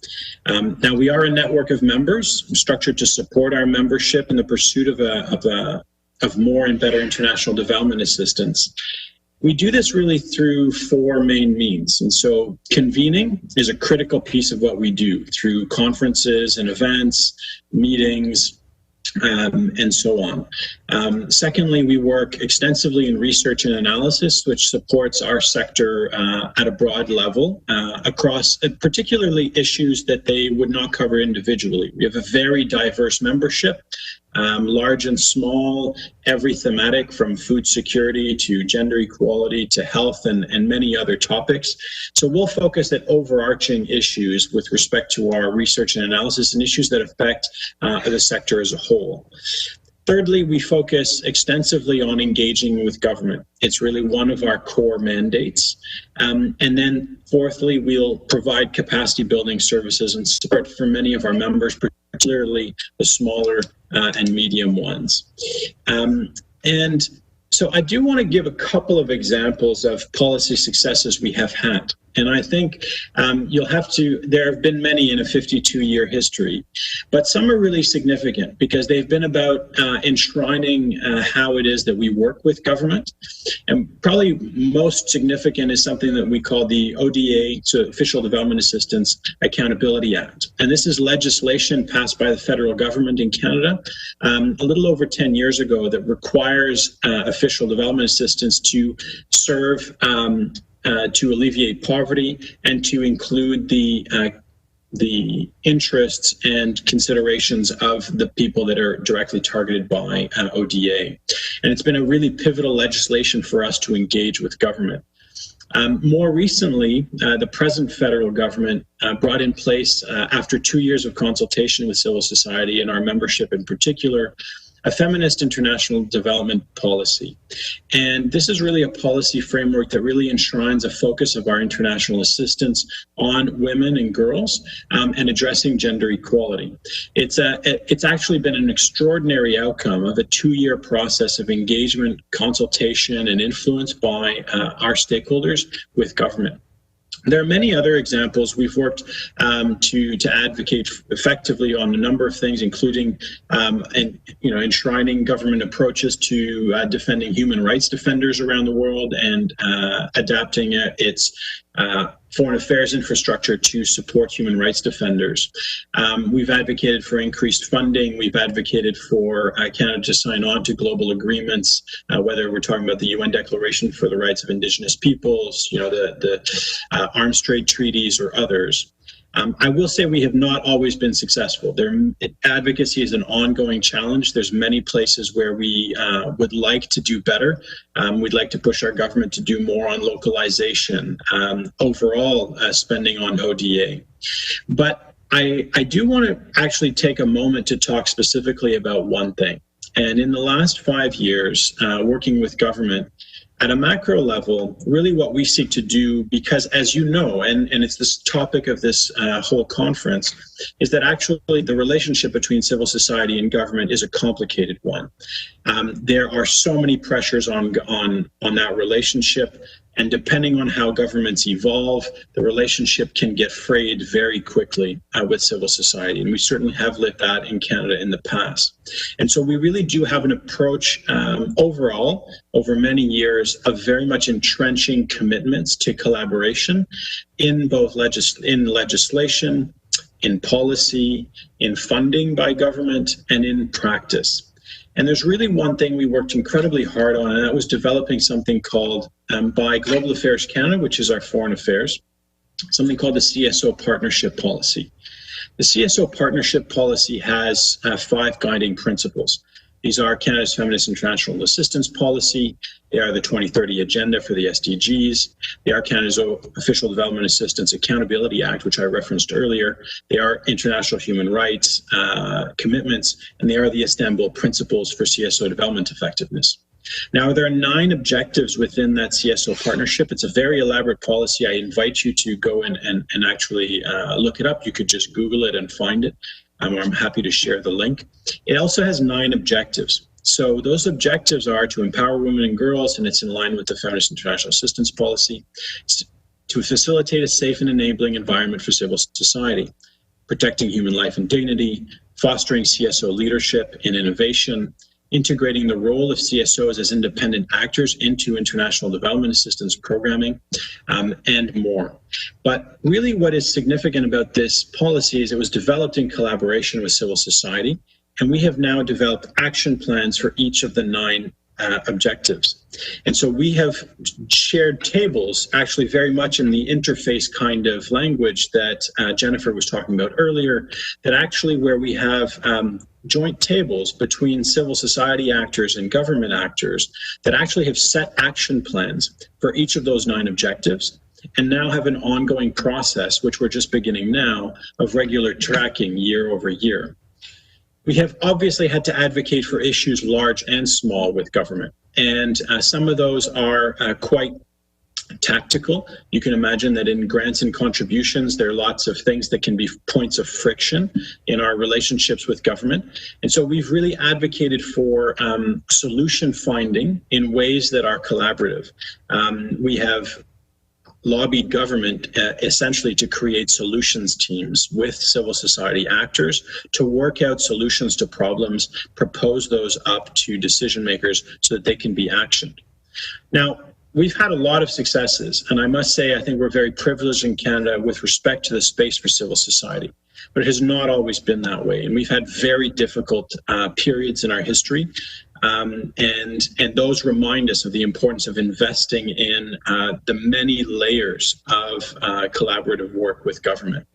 Now, we are a network of members structured to support our membership in the pursuit of more and better international development assistance. We do this really through four main means. And so convening is a critical piece of what we do through conferences and events, meetings, and so on. Secondly, we work extensively in research and analysis, which supports our sector at a broad level across particularly issues that they would not cover individually. We have a very diverse membership, large and small, every thematic from food security to gender equality to health and many other topics. So we'll focus at overarching issues with respect to our research and analysis and issues that affect the sector as a whole. Thirdly, we focus extensively on engaging with government. It's really one of our core mandates. And then fourthly, we'll provide capacity building services and support for many of our members, particularly the smaller and medium ones. And so I do want to give a couple of examples of policy successes we have had. And I think there have been many in a 52-year history, but some are really significant because they've been about enshrining how it is that we work with government. And probably most significant is something that we call the ODA, so Official Development Assistance Accountability Act. And this is legislation passed by the federal government in Canada a little over 10 years ago that requires official development assistance to serve to alleviate poverty and to include the interests and considerations of the people that are directly targeted by ODA. And it's been a really pivotal legislation for us to engage with government. More recently, the present federal government brought in place, after 2 years of consultation with civil society and our membership in particular, a feminist international development policy. And this is really a policy framework that really enshrines a focus of our international assistance on women and girls and addressing gender equality. It's actually been an extraordinary outcome of a 2-year process of engagement, consultation, and influence by our stakeholders with government. There are many other examples. We've worked to advocate effectively on a number of things, including enshrining government approaches to defending human rights defenders around the world and adapting its foreign affairs infrastructure to support human rights defenders. We've advocated for increased funding. We've advocated for Canada to sign on to global agreements, whether we're talking about the UN Declaration for the Rights of Indigenous Peoples, the arms trade treaties or others. I will say we have not always been successful. Advocacy is an ongoing challenge. There's many places where we would like to do better. We'd like to push our government to do more on localization, overall spending on ODA. But I do want to actually take a moment to talk specifically about one thing. And in the last 5 years, working with government, at a macro level, really what we seek to do, because as you know, and it's this topic of this whole conference, is that actually the relationship between civil society and government is a complicated one. There are so many pressures on that relationship. And depending on how governments evolve, the relationship can get frayed very quickly with civil society. And we certainly have lived that in Canada in the past. And so we really do have an approach overall, over many years, of very much entrenching commitments to collaboration in both legislation, in policy, in funding by government, and in practice. And there's really one thing we worked incredibly hard on, and that was developing something called, by Global Affairs Canada, which is our foreign affairs, something called the Cso Partnership Policy. The Cso Partnership Policy has 5 guiding principles. These are Canada's Feminist International Assistance Policy. They are the 2030 Agenda for the SDGs. They are Canada's Official Development Assistance Accountability Act, which I referenced earlier. They are international human rights commitments, and they are the Istanbul Principles for CSO Development Effectiveness. Now, there are 9 objectives within that CSO partnership. It's a very elaborate policy. I invite you to go in and actually look it up. You could just Google it and find it. I'm happy to share the link. It also has 9 objectives. So those objectives are to empower women and girls, and it's in line with the Feminist International Assistance Policy, to facilitate a safe and enabling environment for civil society, protecting human life and dignity, fostering CSO leadership and innovation, integrating the role of CSOs as independent actors into international development assistance programming, and more. But really what is significant about this policy is it was developed in collaboration with civil society, and we have now developed action plans for each of the 9 objectives. And so we have shared tables, actually very much in the interface kind of language that Jennifer was talking about earlier, that actually where we have joint tables between civil society actors and government actors that actually have set action plans for each of those 9 objectives, and now have an ongoing process, which we're just beginning now, of regular tracking year over year. We have obviously had to advocate for issues large and small with government, and some of those are quite tactical. You can imagine that in grants and contributions, there are lots of things that can be points of friction in our relationships with government. And so we've really advocated for solution finding in ways that are collaborative. We have lobbied government essentially to create solutions teams with civil society actors to work out solutions to problems, propose those up to decision makers so that they can be actioned. Now, we've had a lot of successes, and I must say I think we're very privileged in Canada with respect to the space for civil society, but it has not always been that way, and we've had very difficult periods in our history. And those remind us of the importance of investing in the many layers of collaborative work with government.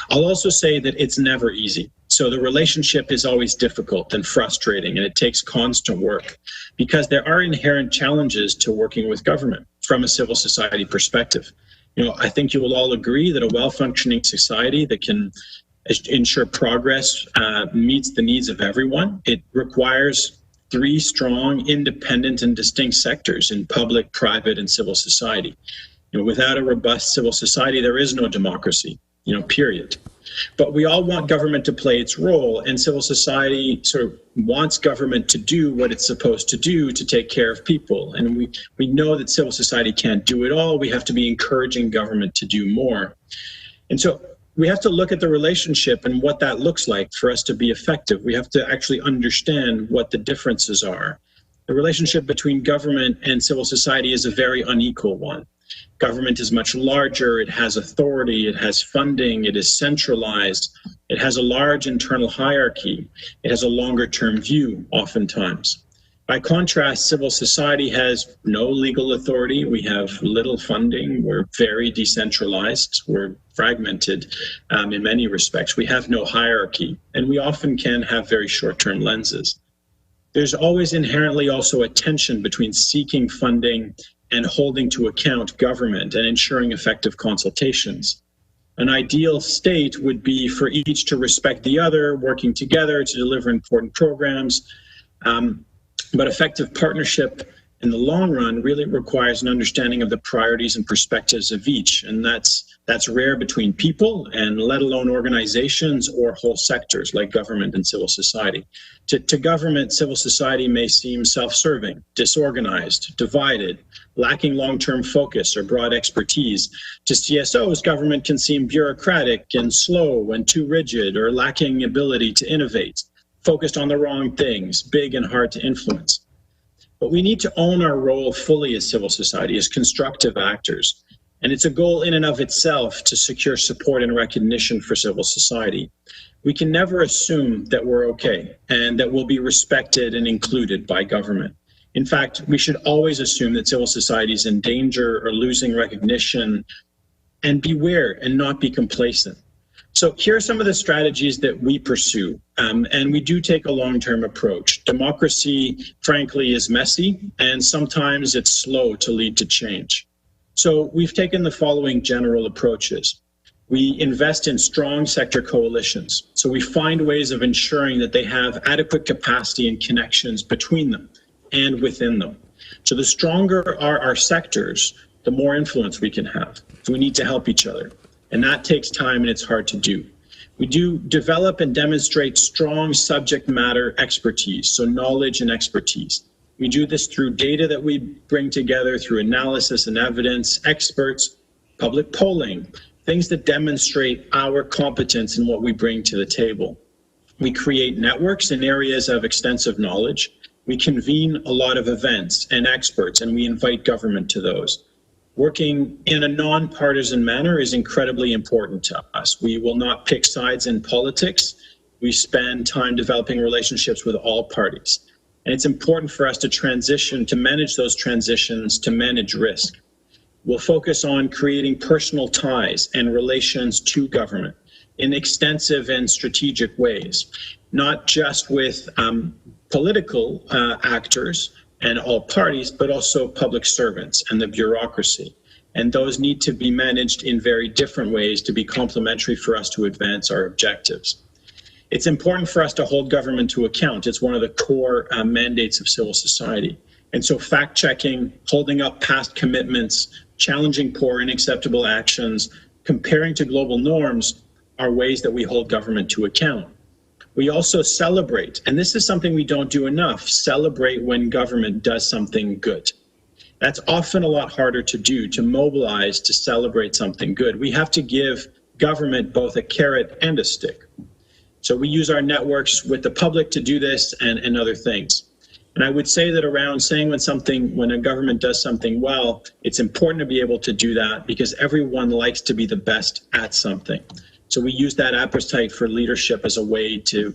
I'll also say that it's never easy. So the relationship is always difficult and frustrating, and it takes constant work because there are inherent challenges to working with government from a civil society perspective. You know, I think you will all agree that a well-functioning society that can ensure progress meets the needs of everyone. It requires 3 strong, independent, and distinct sectors in public, private, and civil society. You know, without a robust civil society, there is no democracy, period. But we all want government to play its role, and civil society sort of wants government to do what it's supposed to do to take care of people. And we know that civil society can't do it all. We have to be encouraging government to do more. And so we have to look at the relationship and what that looks like for us to be effective. We have to actually understand what the differences are. The relationship between government and civil society is a very unequal one. Government is much larger, it has authority, it has funding, it is centralized, it has a large internal hierarchy, it has a longer term view oftentimes. By contrast, civil society has no legal authority, we have little funding, we're very decentralized, we're fragmented in many respects, we have no hierarchy, and we often can have very short-term lenses. There's always inherently also a tension between seeking funding and holding to account government and ensuring effective consultations. An ideal state would be for each to respect the other, working together to deliver important programs. But effective partnership in the long run really requires an understanding of the priorities and perspectives of each. And that's That's rare between people and let alone organizations or whole sectors like government and civil society. To government, civil society may seem self-serving, disorganized, divided, lacking long-term focus or broad expertise. To CSOs, government can seem bureaucratic and slow and too rigid or lacking ability to innovate, focused on the wrong things, big and hard to influence. But we need to own our role fully as civil society, as constructive actors. And it's a goal in and of itself to secure support and recognition for civil society. We can never assume that we're okay and that we'll be respected and included by government. In fact, we should always assume that civil society is in danger or losing recognition, and beware and not be complacent. So here are some of the strategies that we pursue, and we do take a long-term approach. Democracy, frankly, is messy, and sometimes it's slow to lead to change. So we've taken the following general approaches. We invest in strong sector coalitions. So we find ways of ensuring that they have adequate capacity and connections between them and within them. So the stronger are our sectors, the more influence we can have. So we need to help each other. And that takes time and it's hard to do. We do develop and demonstrate strong subject matter expertise, so knowledge and expertise. We do this through data that we bring together, through analysis and evidence, experts, public polling, things that demonstrate our competence in what we bring to the table. We create networks in areas of extensive knowledge. We convene a lot of events and experts, and we invite government to those. Working in a non-partisan manner is incredibly important to us. We will not pick sides in politics. We spend time developing relationships with all parties. And it's important for us to transition, to manage those transitions, to manage risk. We'll focus on creating personal ties and relations to government in extensive and strategic ways, not just with political actors and all parties, but also public servants and the bureaucracy. And those need to be managed in very different ways to be complementary for us to advance our objectives. It's important for us to hold government to account. It's one of the core mandates of civil society. And so fact-checking, holding up past commitments, challenging poor and unacceptable actions, comparing to global norms are ways that we hold government to account. We also celebrate, and this is something we don't do enough, celebrate when government does something good. That's often a lot harder to do, to mobilize, to celebrate something good. We have to give government both a carrot and a stick. So we use our networks with the public to do this and other things. And I would say that around saying when a government does something well, it's important to be able to do that because everyone likes to be the best at something. So we use that appetite for leadership as a way to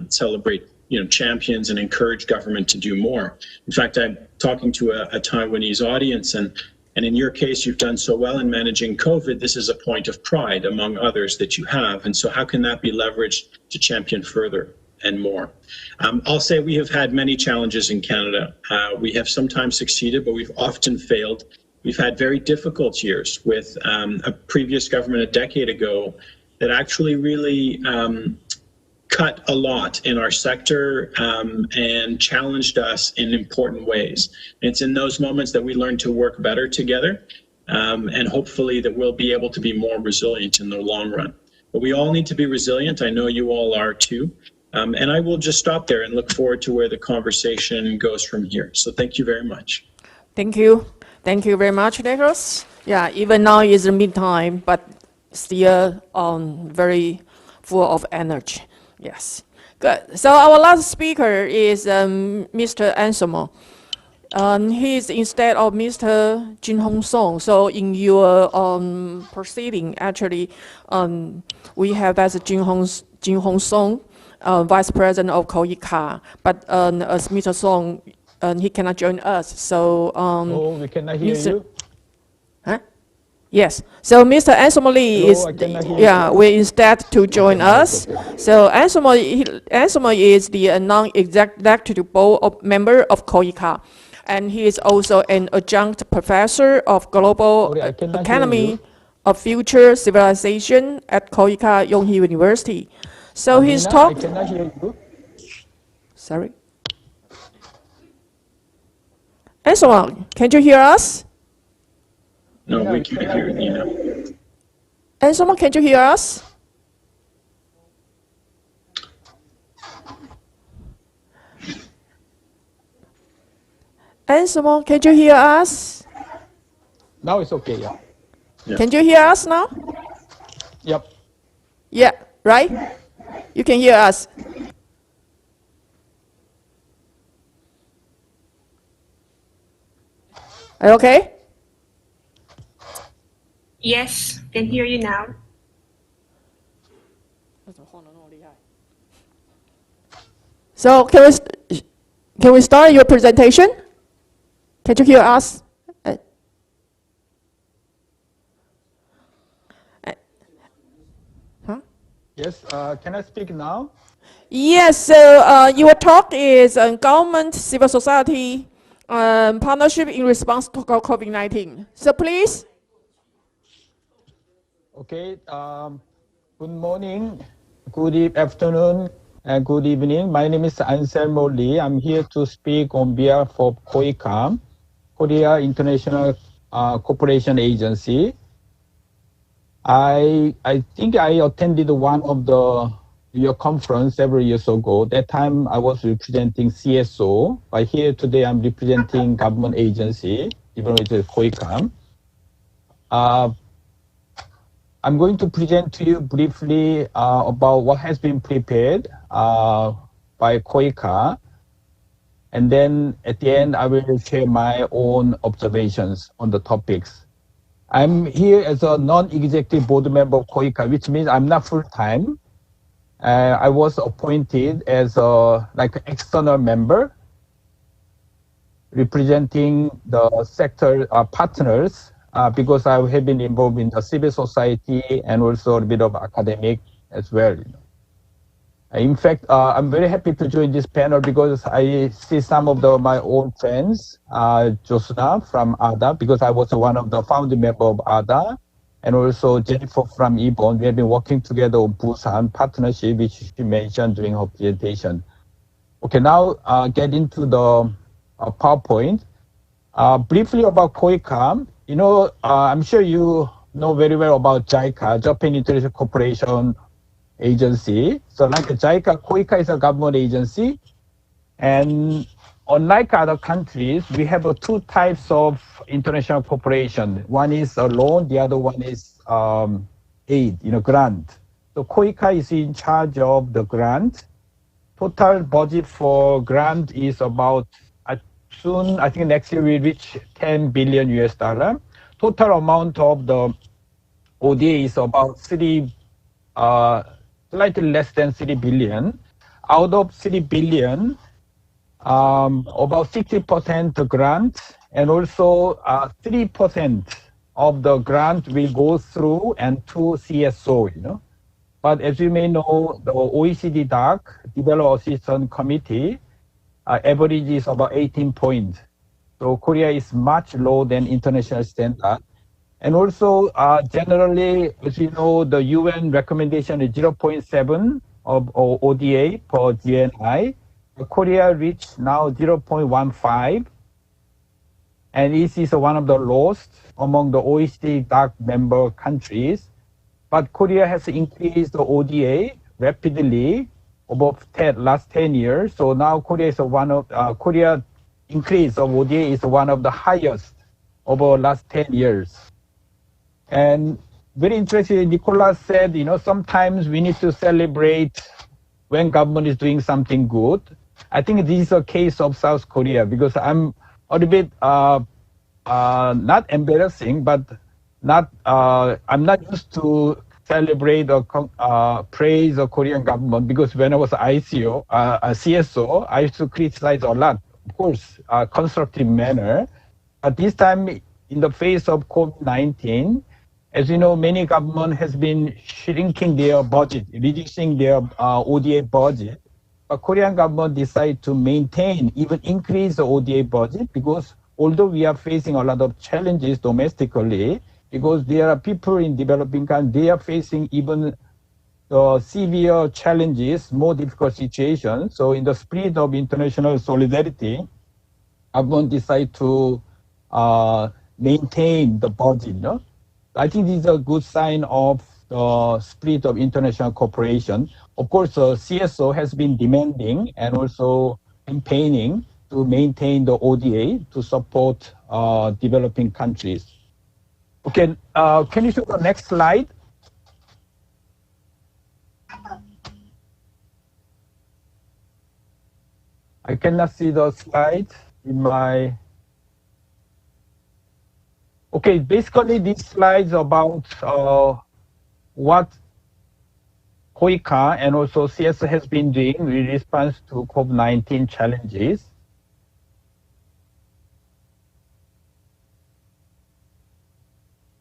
celebrate, champions and encourage government to do more. In fact, I'm talking to a Taiwanese audience, and in your case, you've done so well in managing COVID. This is a point of pride among others that you have. And so how can that be leveraged to champion further and more? I'll say we have had many challenges in Canada. We have sometimes succeeded, but we've often failed. We've had very difficult years with a previous government a decade ago that actually really cut a lot in our sector and challenged us in important ways. And it's in those moments that we learn to work better together and hopefully that we'll be able to be more resilient in the long run. But we all need to be resilient. I know you all are too. And I will just stop there and look forward to where the conversation goes from here. So thank you very much. Thank you. Thank you very much, Nicolas. Yeah, even now is the midtime, but still very full of energy. Yes, good. So our last speaker is Mr. Anselmo. He is instead of Mr. Jin-ho Song. So in your proceeding, actually, we have as Jin-ho Song, Vice President of KOICA, but as Mr. Song, he cannot join us. So we cannot hear you. Huh? Yes. So Mr. Anselmo Lee is will instead to join us. So Anselmo is the non-executive board member of KOICA, and he is also an adjunct professor of Global Academy of Future Civilization at KOICA Yonghee University. So his talk. I cannot hear you. Sorry. Anselmo, can you hear us? No, we can't hear you. And someone, can you hear us? And someone, can you hear us? Now it's okay, yeah. Can you hear us now? Yep. Yeah, right? You can hear us. Are you okay? Yes, can hear you now. So can we start your presentation? Can you hear us? Yes, can I speak now? Yes, so your talk is government, civil society, partnership in response to COVID-19. So please. Okay, good morning, good afternoon, and good evening. My name is Anselmo Lee. I'm here to speak on behalf of KOICA, Korea International Cooperation Agency. I think I attended one of your conference several years ago. That time I was representing CSO, but here today I'm representing government agency, even though it's KOICA. I'm going to present to you briefly about what has been prepared by KOICA, and then at the end I will share my own observations on the topics. I'm here as a non-executive board member of KOICA, which means I'm not full-time. I was appointed as like an external member representing the sector partners because I have been involved in the civil society and also a bit of academic as well. In fact, I'm very happy to join this panel because I see some of my old friends, Jyotsna from ADA, because I was one of the founding members of ADA, and also Jennifer from IBON. We have been working together on Busan partnership, which she mentioned during her presentation. Okay, now get into the PowerPoint. Briefly about KOICA, I'm sure you know very well about JICA, Japan International Cooperation Agency. So like JICA, KOICA is a government agency. And unlike other countries, we have two types of international cooperation. One is a loan, the other one is aid, grant. So KOICA is in charge of the grant. Total budget for grant is about, soon, I think next year we reach 10 billion US dollar. Total amount of the ODA is about slightly less than 3 billion. Out of 3 billion, about 60% grant, and also 3% of the grant will go through and to CSO, But as you may know, the OECD DAC, Development Assistance Committee, average is about 18 points. So Korea is much lower than international standard. And also, generally, as you know, the UN recommendation is 0.7 of ODA per GNI. Korea reached now 0.15, and this is one of the lowest among the OECD DAC member countries. But Korea has increased the ODA rapidly over last 10 years. So now Korea is Korea increase of ODA is one of the highest over last 10 years. And very interesting, Nicolas said, sometimes we need to celebrate when government is doing something good. I think this is a case of South Korea because I'm a little bit not embarrassing, but I'm not used to celebrate or praise the Korean government because when I was CSO, I used to criticize a lot, of course, constructive manner. But this time, in the face of COVID-19, as you know, many government has been shrinking their budget, reducing their ODA budget. But Korean government decided to maintain, even increase the ODA budget because although we are facing a lot of challenges domestically, because there are people in developing countries, they are facing even severe challenges, more difficult situations. So in the spirit of international solidarity, government decided to maintain the budget. I think this is a good sign of the spirit of international cooperation. Of course, CSO has been demanding and also campaigning to maintain the ODA to support developing countries. Okay, can you show the next slide? I cannot see the slide in my... Okay, basically this slide is about what KOICA and also CSO has been doing in response to COVID-19 challenges.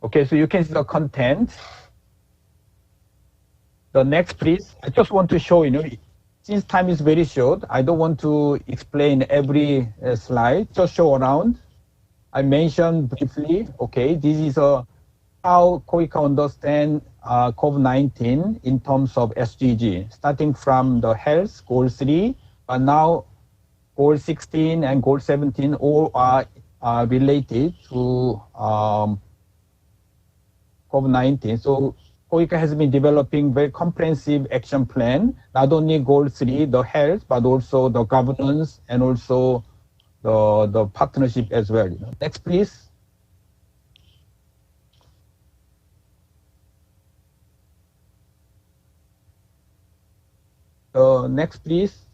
Okay, so you can see the content. The next, please. I just want to show, since time is very short, I don't want to explain every slide, just show around. I mentioned briefly, okay, this is how KOICA understand COVID-19 in terms of SDG, starting from the health, goal 3, but now goal 16 and goal 17 all are related to COVID-19. So KOICA has been developing very comprehensive action plan, not only goal 3, the health, but also the governance and also the partnership as well. Next, please. Next, please.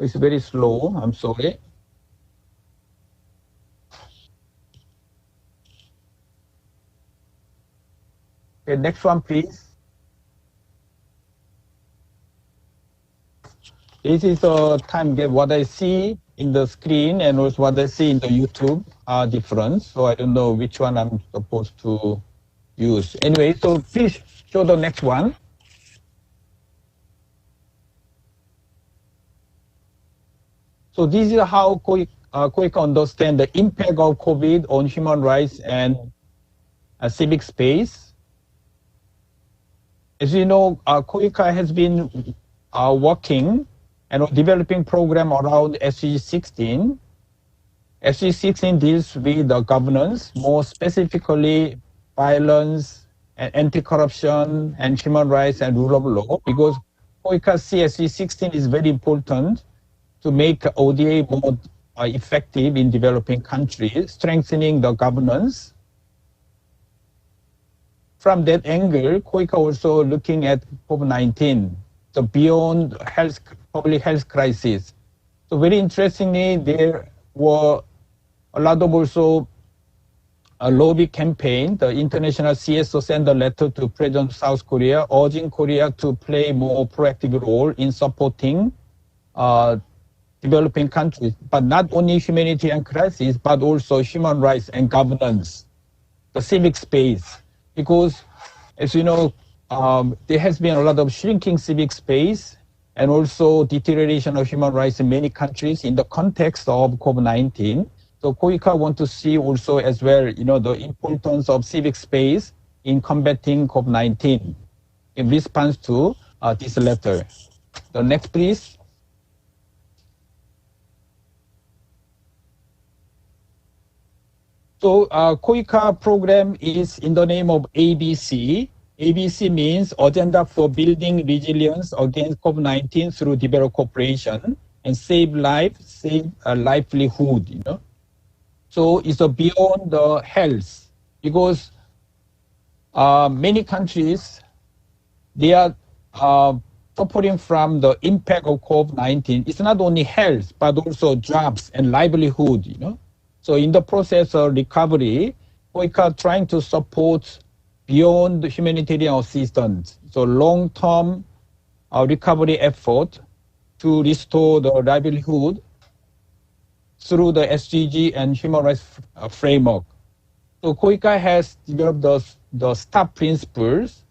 It's very slow, I'm sorry. Okay, next one, please. This is a time gap. What I see in the screen and also what I see in the YouTube are different. So I don't know which one I'm supposed to use. Anyway, so please show the next one. So this is how KOICA understand the impact of COVID on human rights and civic space. As you know, KOICA has been working and developing program around SDG 16. SDG 16 deals with the governance, more specifically violence and anti-corruption and human rights and rule of law, because KOICA sees SDG 16 is very important to make ODA more effective in developing countries, strengthening the governance. From that angle, KOICA also looking at COVID-19, so beyond public health crisis. So very interestingly, there were a lot of also a lobby campaign. The international CSO sent a letter to President of South Korea, urging Korea to play more proactive role in supporting developing countries, but not only humanitarian crisis, but also human rights and governance, the civic space. Because, as you know, there has been a lot of shrinking civic space and also deterioration of human rights in many countries in the context of COVID-19. So KOICA want to see also as well, the importance of civic space in combating COVID-19 in response to this letter. The next, please. So KOICA program is in the name of ABC. ABC means Agenda for Building Resilience Against COVID-19 through Development Cooperation and Save Life, Save a Livelihood. So it's beyond the health, because many countries, they are suffering from the impact of COVID-19. It's not only health, but also jobs and livelihood. So in the process of recovery, KOICA trying to support beyond the humanitarian assistance, so long-term recovery effort to restore the livelihood through the SDG and human rights framework. So KOICA has developed the STOP principles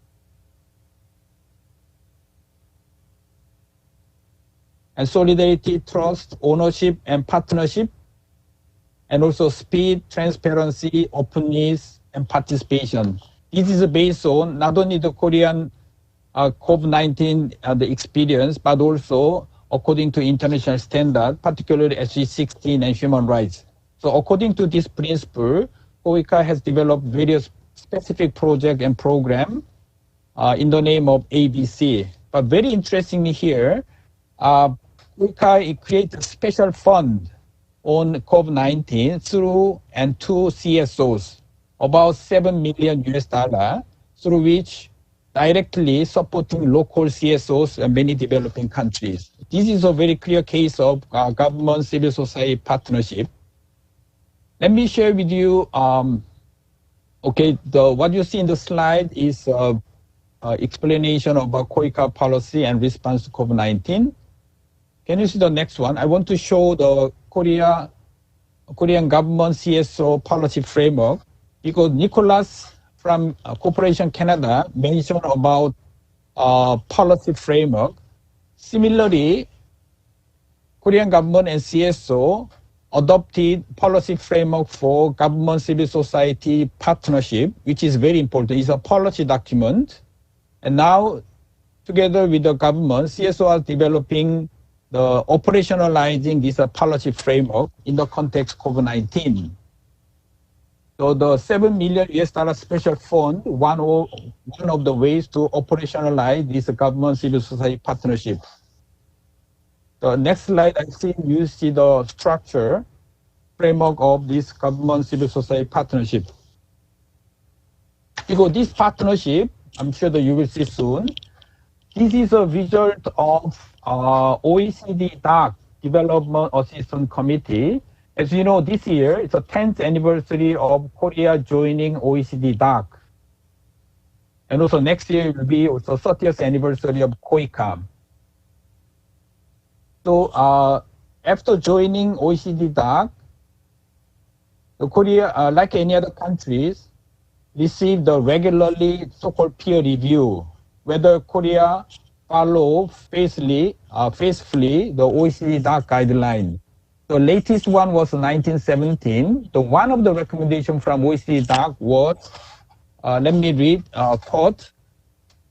and solidarity, trust, ownership, and partnership, and also speed, transparency, openness, and participation. This is based on not only the Korean COVID-19 the experience, but also according to international standard, particularly SG 16 and human rights. So according to this principle, KOICA has developed various specific project and program in the name of ABC. But very interestingly here, KOICA created a special fund on COVID-19 through and to CSOs, about $7 million US, through which directly supporting local CSOs in many developing countries. This is a very clear case of government civil society partnership. Let me share with you, what you see in the slide is explanation about KOICA policy and response to COVID-19. Can you see the next one? I want to show the Korean government CSO policy framework, because Nicolas from Corporation Canada mentioned about policy framework. Similarly, Korean government and CSO adopted policy framework for government civil society partnership, which is very important. It's a policy document. And now, together with the government, CSO are developing the operationalizing this policy framework in the context of COVID-19. So the $7 million US special fund, one of the ways to operationalize this government civil society partnership. The next slide, I think you see the structure framework of this government civil society partnership. Because this partnership, I'm sure that you will see soon, this is a result of OECD DAC Development Assistance Committee. As you know, this year, it's the 10th anniversary of Korea joining OECD DAC. And also next year will be also 30th anniversary of KOICA. So after joining OECD DAC, Korea, like any other countries, received the regularly so-called peer review, whether Korea follow faithfully the OECD DAC guideline. The latest one was 1917. One of the recommendations from OECD DAC was, let me read, quote,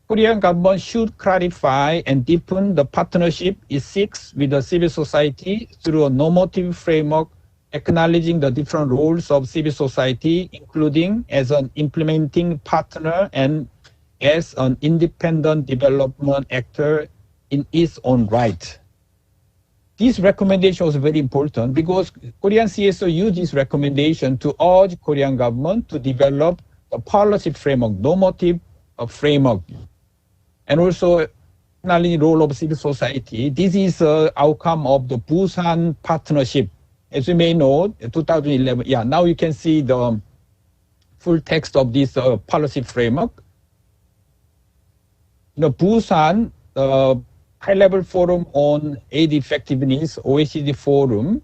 Korean government should clarify and deepen the partnership it seeks with the civil society through a normative framework acknowledging the different roles of civil society, including as an implementing partner and as an independent development actor in its own right. This recommendation was very important because Korean CSO used this recommendation to urge Korean government to develop a policy framework, normative framework, and also acknowledging the role of civil society. This is an outcome of the Busan Partnership. As you may know, 2011, now you can see the full text of this policy framework. Busan, high-level forum on aid effectiveness, OECD forum,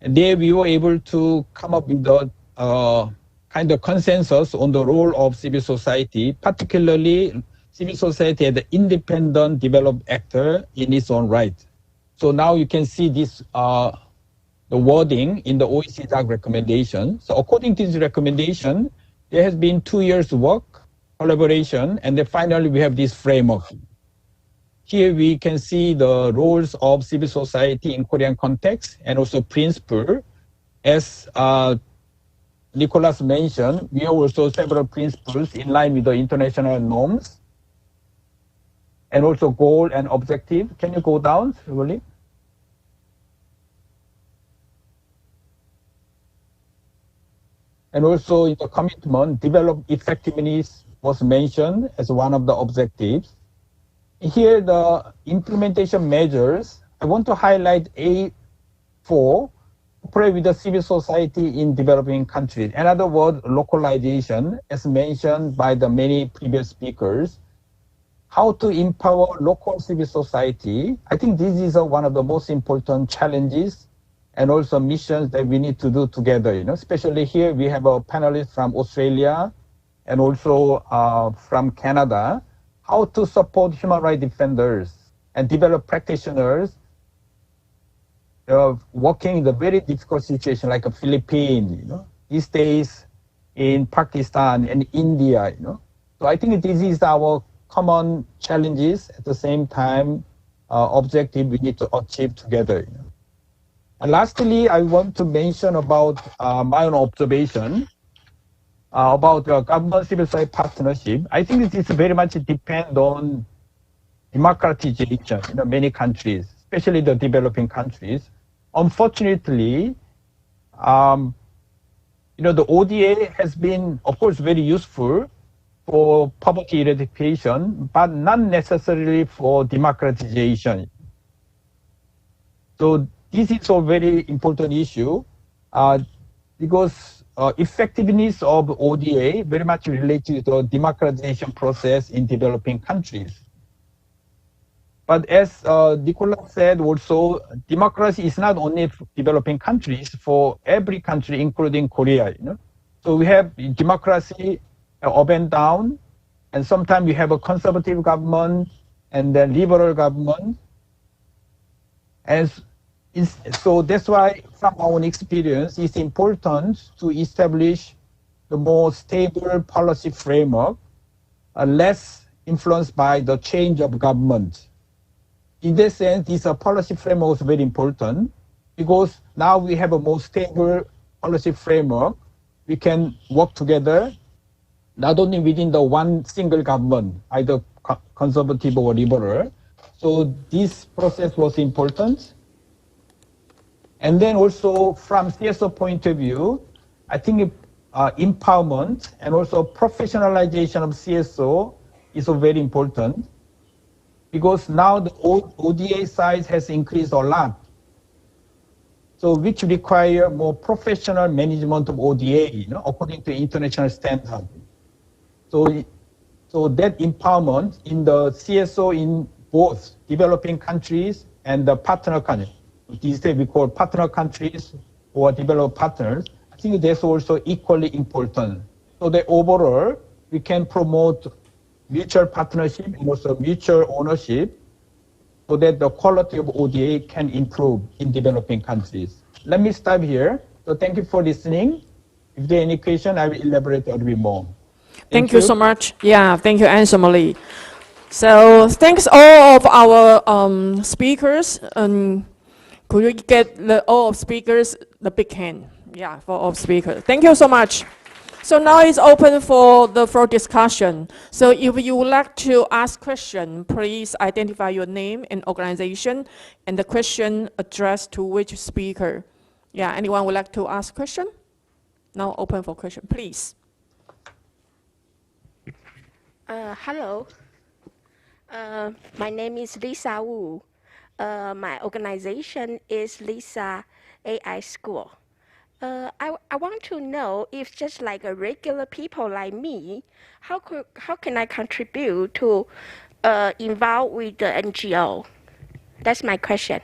and there we were able to come up with the kind of consensus on the role of civil society, particularly civil society as an independent developed actor in its own right. So now you can see this, the wording in the OECD DAC recommendation. So according to this recommendation, there has been 2 years work, collaboration, and then finally we have this framework. Here we can see the roles of civil society in Korean context and also principle. As Nicolas mentioned, we have also several principles in line with the international norms and also goal and objective. Can you go down, really? And also in the commitment, develop effectiveness was mentioned as one of the objectives. Here, the implementation measures, I want to highlight A4, operate with the civil society in developing countries. In other words, localization, as mentioned by the many previous speakers. How to empower local civil society. I think this is one of the most important challenges and also missions that we need to do together. Especially here, we have a panelist from Australia and also from Canada. How to support human rights defenders and develop practitioners working in the very difficult situation like the Philippines, these days in Pakistan and India. So I think this is our common challenges. At the same time, objective we need to achieve together. And lastly, I want to mention about my own observation about government civil society partnership. I think this very much depend on democratization in many countries, especially the developing countries. Unfortunately, the ODA has been, of course, very useful for poverty eradication, but not necessarily for democratization. So this is a very important issue because effectiveness of ODA very much related to the democratization process in developing countries. But as Nicolas said also, democracy is not only for developing countries, for every country, including Korea. So we have democracy up and down, and sometimes we have a conservative government and then liberal government. And so that's why, from our own experience, it's important to establish the more stable policy framework, less influenced by the change of government. In that sense, this policy framework is very important because now we have a more stable policy framework. We can work together, not only within the one single government, either conservative or liberal. So this process was important. And then also from CSO point of view, I think empowerment and also professionalization of CSO is very important because now the ODA size has increased a lot. So which require more professional management of ODA, according to international standard. So that empowerment in the CSO in both developing countries and the partner countries, these days we call partner countries or developed partners, I think that's also equally important. So that overall, we can promote mutual partnership and also mutual ownership so that the quality of ODA can improve in developing countries. Let me stop here. So thank you for listening. If there are any questions, I will elaborate a little bit more. Thank you so much. Yeah, thank you, Anne-Marie. So thanks all of our speakers. Could you get all of speakers the big hand? Yeah, for all speakers. Thank you so much. So now it's open for the floor discussion. So if you would like to ask question, please identify your name and organization and the question addressed to which speaker. Yeah, anyone would like to ask question? Now open for question, please. Hello. My name is Lisa Wu. My organization is Lisa AI School. I want to know if just like a regular people like me, how can I contribute to involve with the NGO? That's my question.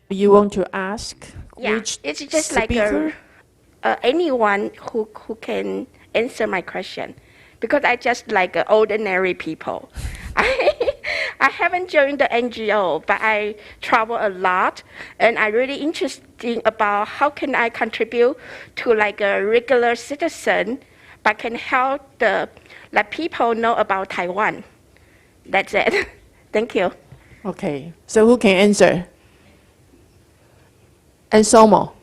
You want to ask which it's just speaker? Like anyone who can answer my question, because I just like ordinary people. I haven't joined the NGO, but I travel a lot, and I'm really interested about how can I contribute to like a regular citizen, but can help the people know about Taiwan. That's it. Thank you. Okay, so who can answer? And Somo.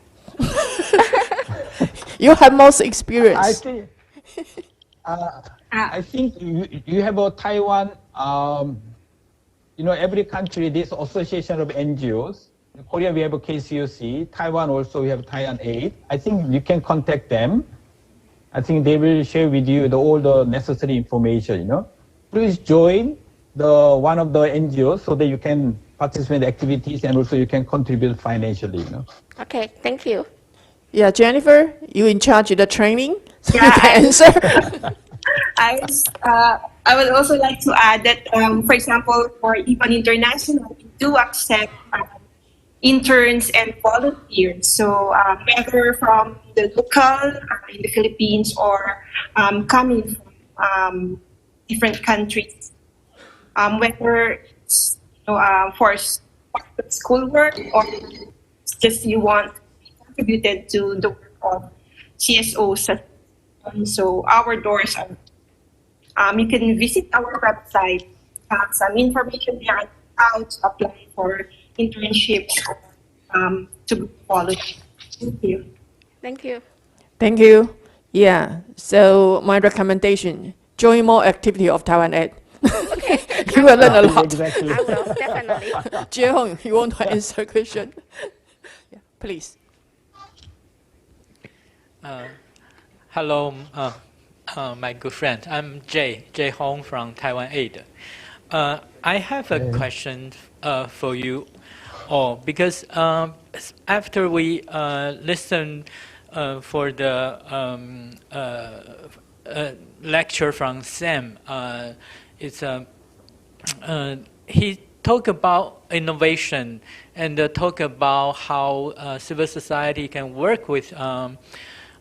You have most experience. I think you have a Taiwan, every country, this association of NGOs. In Korea, we have a KCOC. Taiwan also, we have Taiwan Aid. I think you can contact them. I think they will share with you all the necessary information, Please join one of the NGOs so that you can participate in the activities and also you can contribute financially, Okay, thank you. Yeah, Jennifer, you in charge of the training, so Yeah, you can answer. I would also like to add that, for example, for IBON International, we do accept interns and volunteers. So whether from the local in the Philippines or coming from different countries, whether it's for schoolwork or just you want to be contributed to the work of CSO. So our doors are, you can visit our website, have some information there how to apply for internships to good quality. Thank you. Thank you. Thank you. Yeah, so my recommendation, join more activity of Taiwan Ed. Okay. You will learn a lot. Exactly. I will, definitely. Jin-ho, you want to answer a question? Yeah, please. Hello, my good friend. I'm Jay Hong from Taiwan Aid. I have a question for you all because after we listen for the lecture from Sam, he talked about innovation and talk about how civil society can work with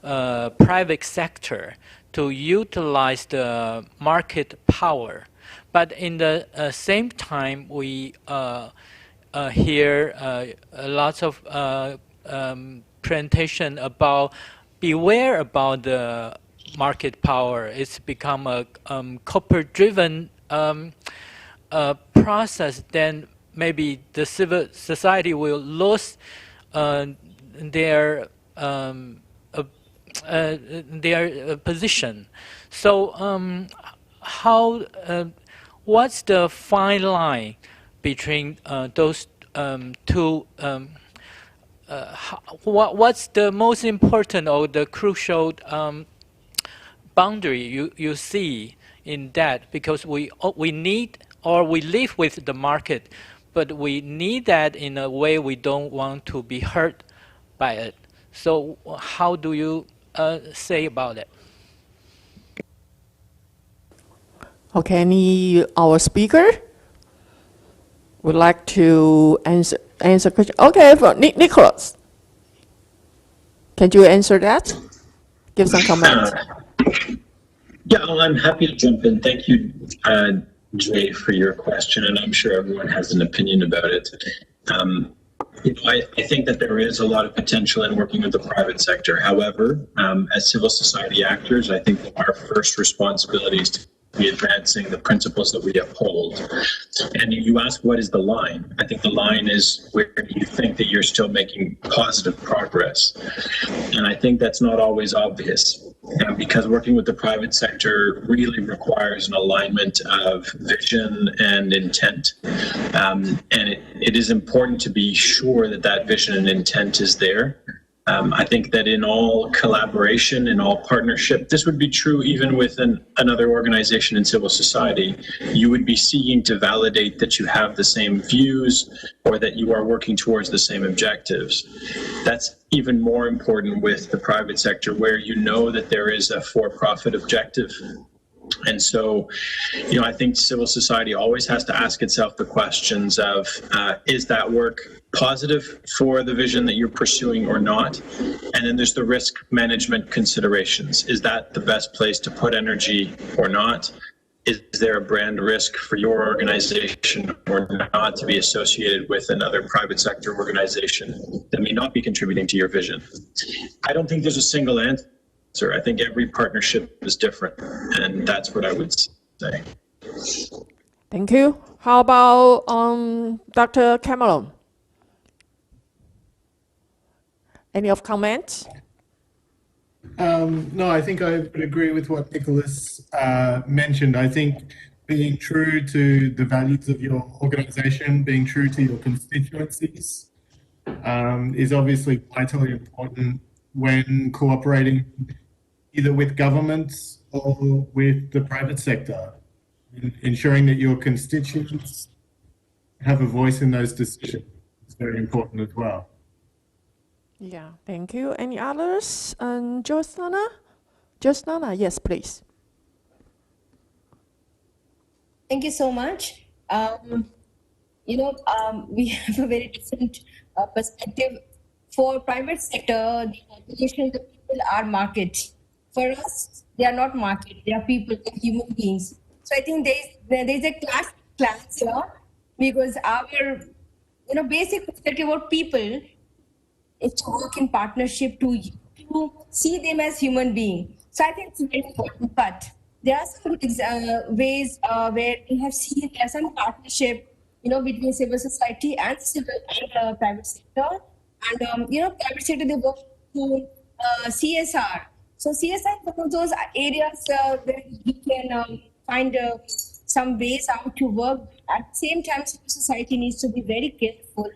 private sector to utilize the market power. But in the same time, we hear lots of presentation about beware about the market power. It's become a corporate-driven process. Then maybe the civil society will lose their position. So what's the fine line between those two? What's the most important or the crucial boundary you see in that? Because we need, or we live with the market, but we need that in a way we don't want to be hurt by it. So how do you say about it? Okay, our speaker would like to answer question. Okay, for Nicolas, can you answer that? Give some comment. Yeah, well, I'm happy to jump in. Thank you, Jay, for your question, and I'm sure everyone has an opinion about it. I think that there is a lot of potential in working with the private sector. However, as civil society actors, I think that our first responsibility is to be advancing the principles that we uphold. And you ask, what is the line? I think the line is where you think that you're still making positive progress. And I think that's not always obvious. Because working with the private sector really requires an alignment of vision and intent. And it is important to be sure that that vision and intent is there. I think that in all collaboration, in all partnership, this would be true even with another organization in civil society. You would be seeking to validate that you have the same views or that you are working towards the same objectives. That's even more important with the private sector, where you know that there is a for-profit objective. And so, I think civil society always has to ask itself the questions of, is that work positive for the vision that you're pursuing or not? And then there's the risk management considerations. Is that the best place to put energy or not? Is there a brand risk for your organization or not to be associated with another private sector organization that may not be contributing to your vision? I don't think there's a single answer. I think every partnership is different, and that's what I would say. Thank you. How about Dr. Cameron? Any of comments? No, I think I would agree with what Nicolas mentioned. I think being true to the values of your organization, being true to your constituencies is obviously vitally important when cooperating either with governments or with the private sector, ensuring that your constituents have a voice in those decisions is very important as well. Yeah, thank you. Any others? Jyotsna? Jyotsna, yes, please. Thank you so much. We have a very different perspective. For private sector, the population of the people are market. For us, they are not market. They are people, they are human beings. So I think there's a class here, because our basic perspective about people is to work in partnership, to see them as human beings. So I think it's very important. But there are some ways where we have seen there are some partnership between civil society and private sector. And private sector, they work through CSR. So CSR is one of those areas where we can find some ways out to work. At the same time, civil society needs to be very careful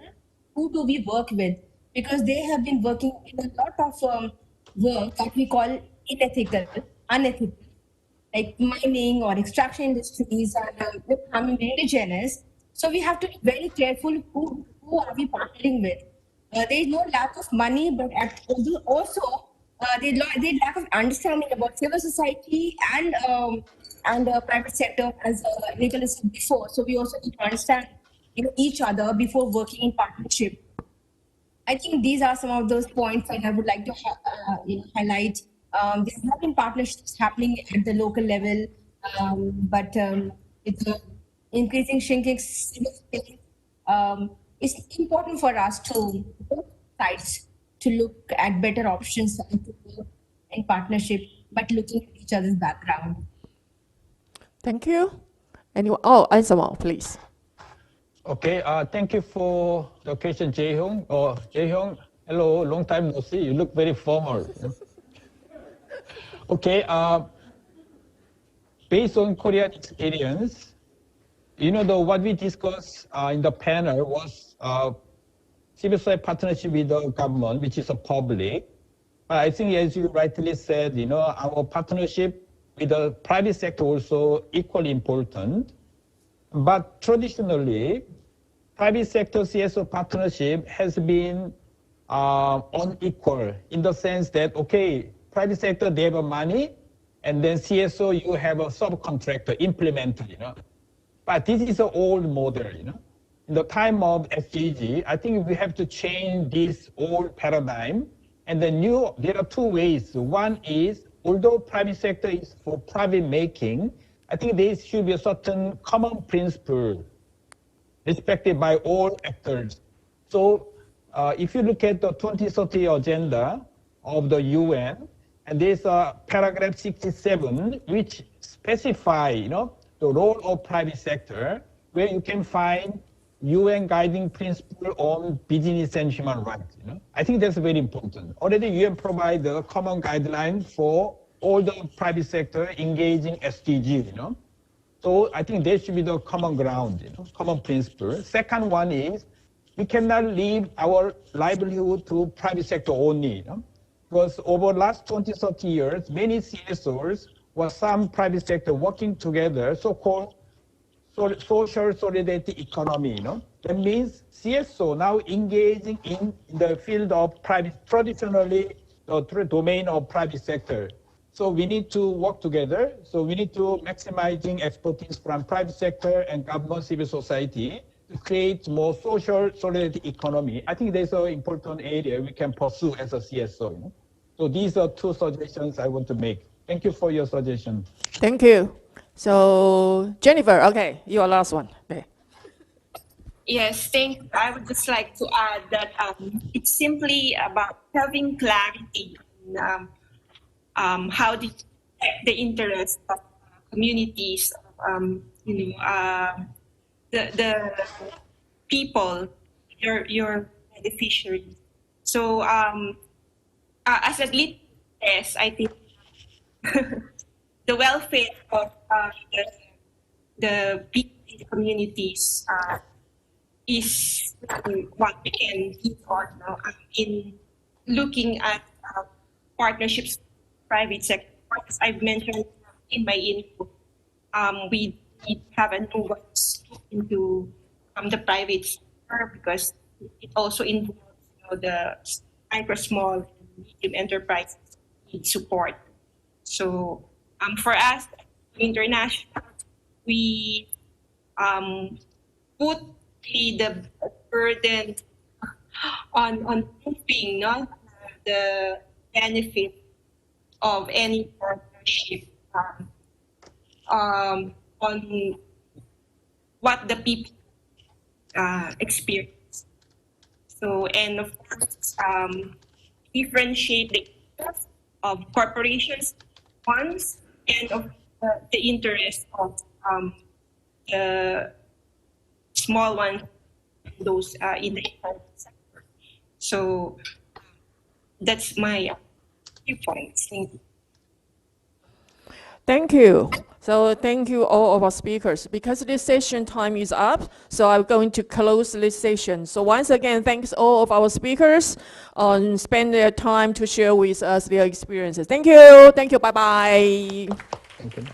who do we work with, because they have been working in a lot of work that we call unethical, like mining or extraction industries and becoming indigenous. So we have to be very careful who are we partnering with. There is no lack of money, but also there's lack of understanding about civil society and private sector, as Nicolas said before. So we also need to understand each other before working in partnership. I think these are some of those points that I would like to highlight. There have been partnerships happening at the local level, but with the increasing shrinking civil space, it's important for us to both sides to look at better options and to work in partnership, but looking at each other's background. Thank you. Anyone? Oh, Ansamao, please. Okay, thank you for the question, Jae-hyung. Jae-hyung, hello, long time no see. You look very formal. Okay, based on Korean experience, what we discussed in the panel was civil society partnership with the government, which is a public. But I think, as you rightly said, our partnership with the private sector also equally important. But traditionally, private sector CSO partnership has been unequal in the sense that, okay, private sector, they have money, and then CSO, you have a subcontractor, implementer, But this is an old model, In the time of SDG, I think we have to change this old paradigm. And there are two ways. One is, although private sector is for profit making, I think there should be a certain common principle respected by all actors. So if you look at the 2030 agenda of the UN, and there's a paragraph 67, which specify, the role of private sector, where you can find UN guiding principle on business and human rights. I think that's very important. Already UN provide the common guideline for all the private sector engaging SDG, So I think there should be the common ground, common principle. Second one is, we cannot leave our livelihood to private sector only, Because over the last 20, 30 years, many CSOs or some private sector working together, so-called social solidarity economy, That means CSO now engaging in the field of private, traditionally the domain of private sector. So we need to work together. So we need to maximizing expertise from private sector and government, civil society to create more social solidarity economy. I think there's an important area we can pursue as a CSO. So these are two suggestions I want to make. Thank you for your suggestion. Thank you. So Jennifer, okay, your last one. Okay. Yes, thank you. I would just like to add that it's simply about having clarity on how the interest of communities, the people, your beneficiaries. So as a lead, yes, I think the welfare of the people in the communities is what we can do on in looking at partnerships with private sector. As I've mentioned in my info, we have a new voice into the private sector because it also involves the micro, small, and medium enterprises need support. So for us, international, we put the burden on proving the benefit of any partnership on what the people experience. So, and of course, differentiate the interests of corporations, funds, and of the interest of the small ones, those in the private sector. So that's my few points. Thank you. Thank you. So thank you all of our speakers. Because this session time is up, so I'm going to close this session. So once again, thanks all of our speakers on spend their time to share with us their experiences. Thank you. Thank you. Bye-bye. Thank you.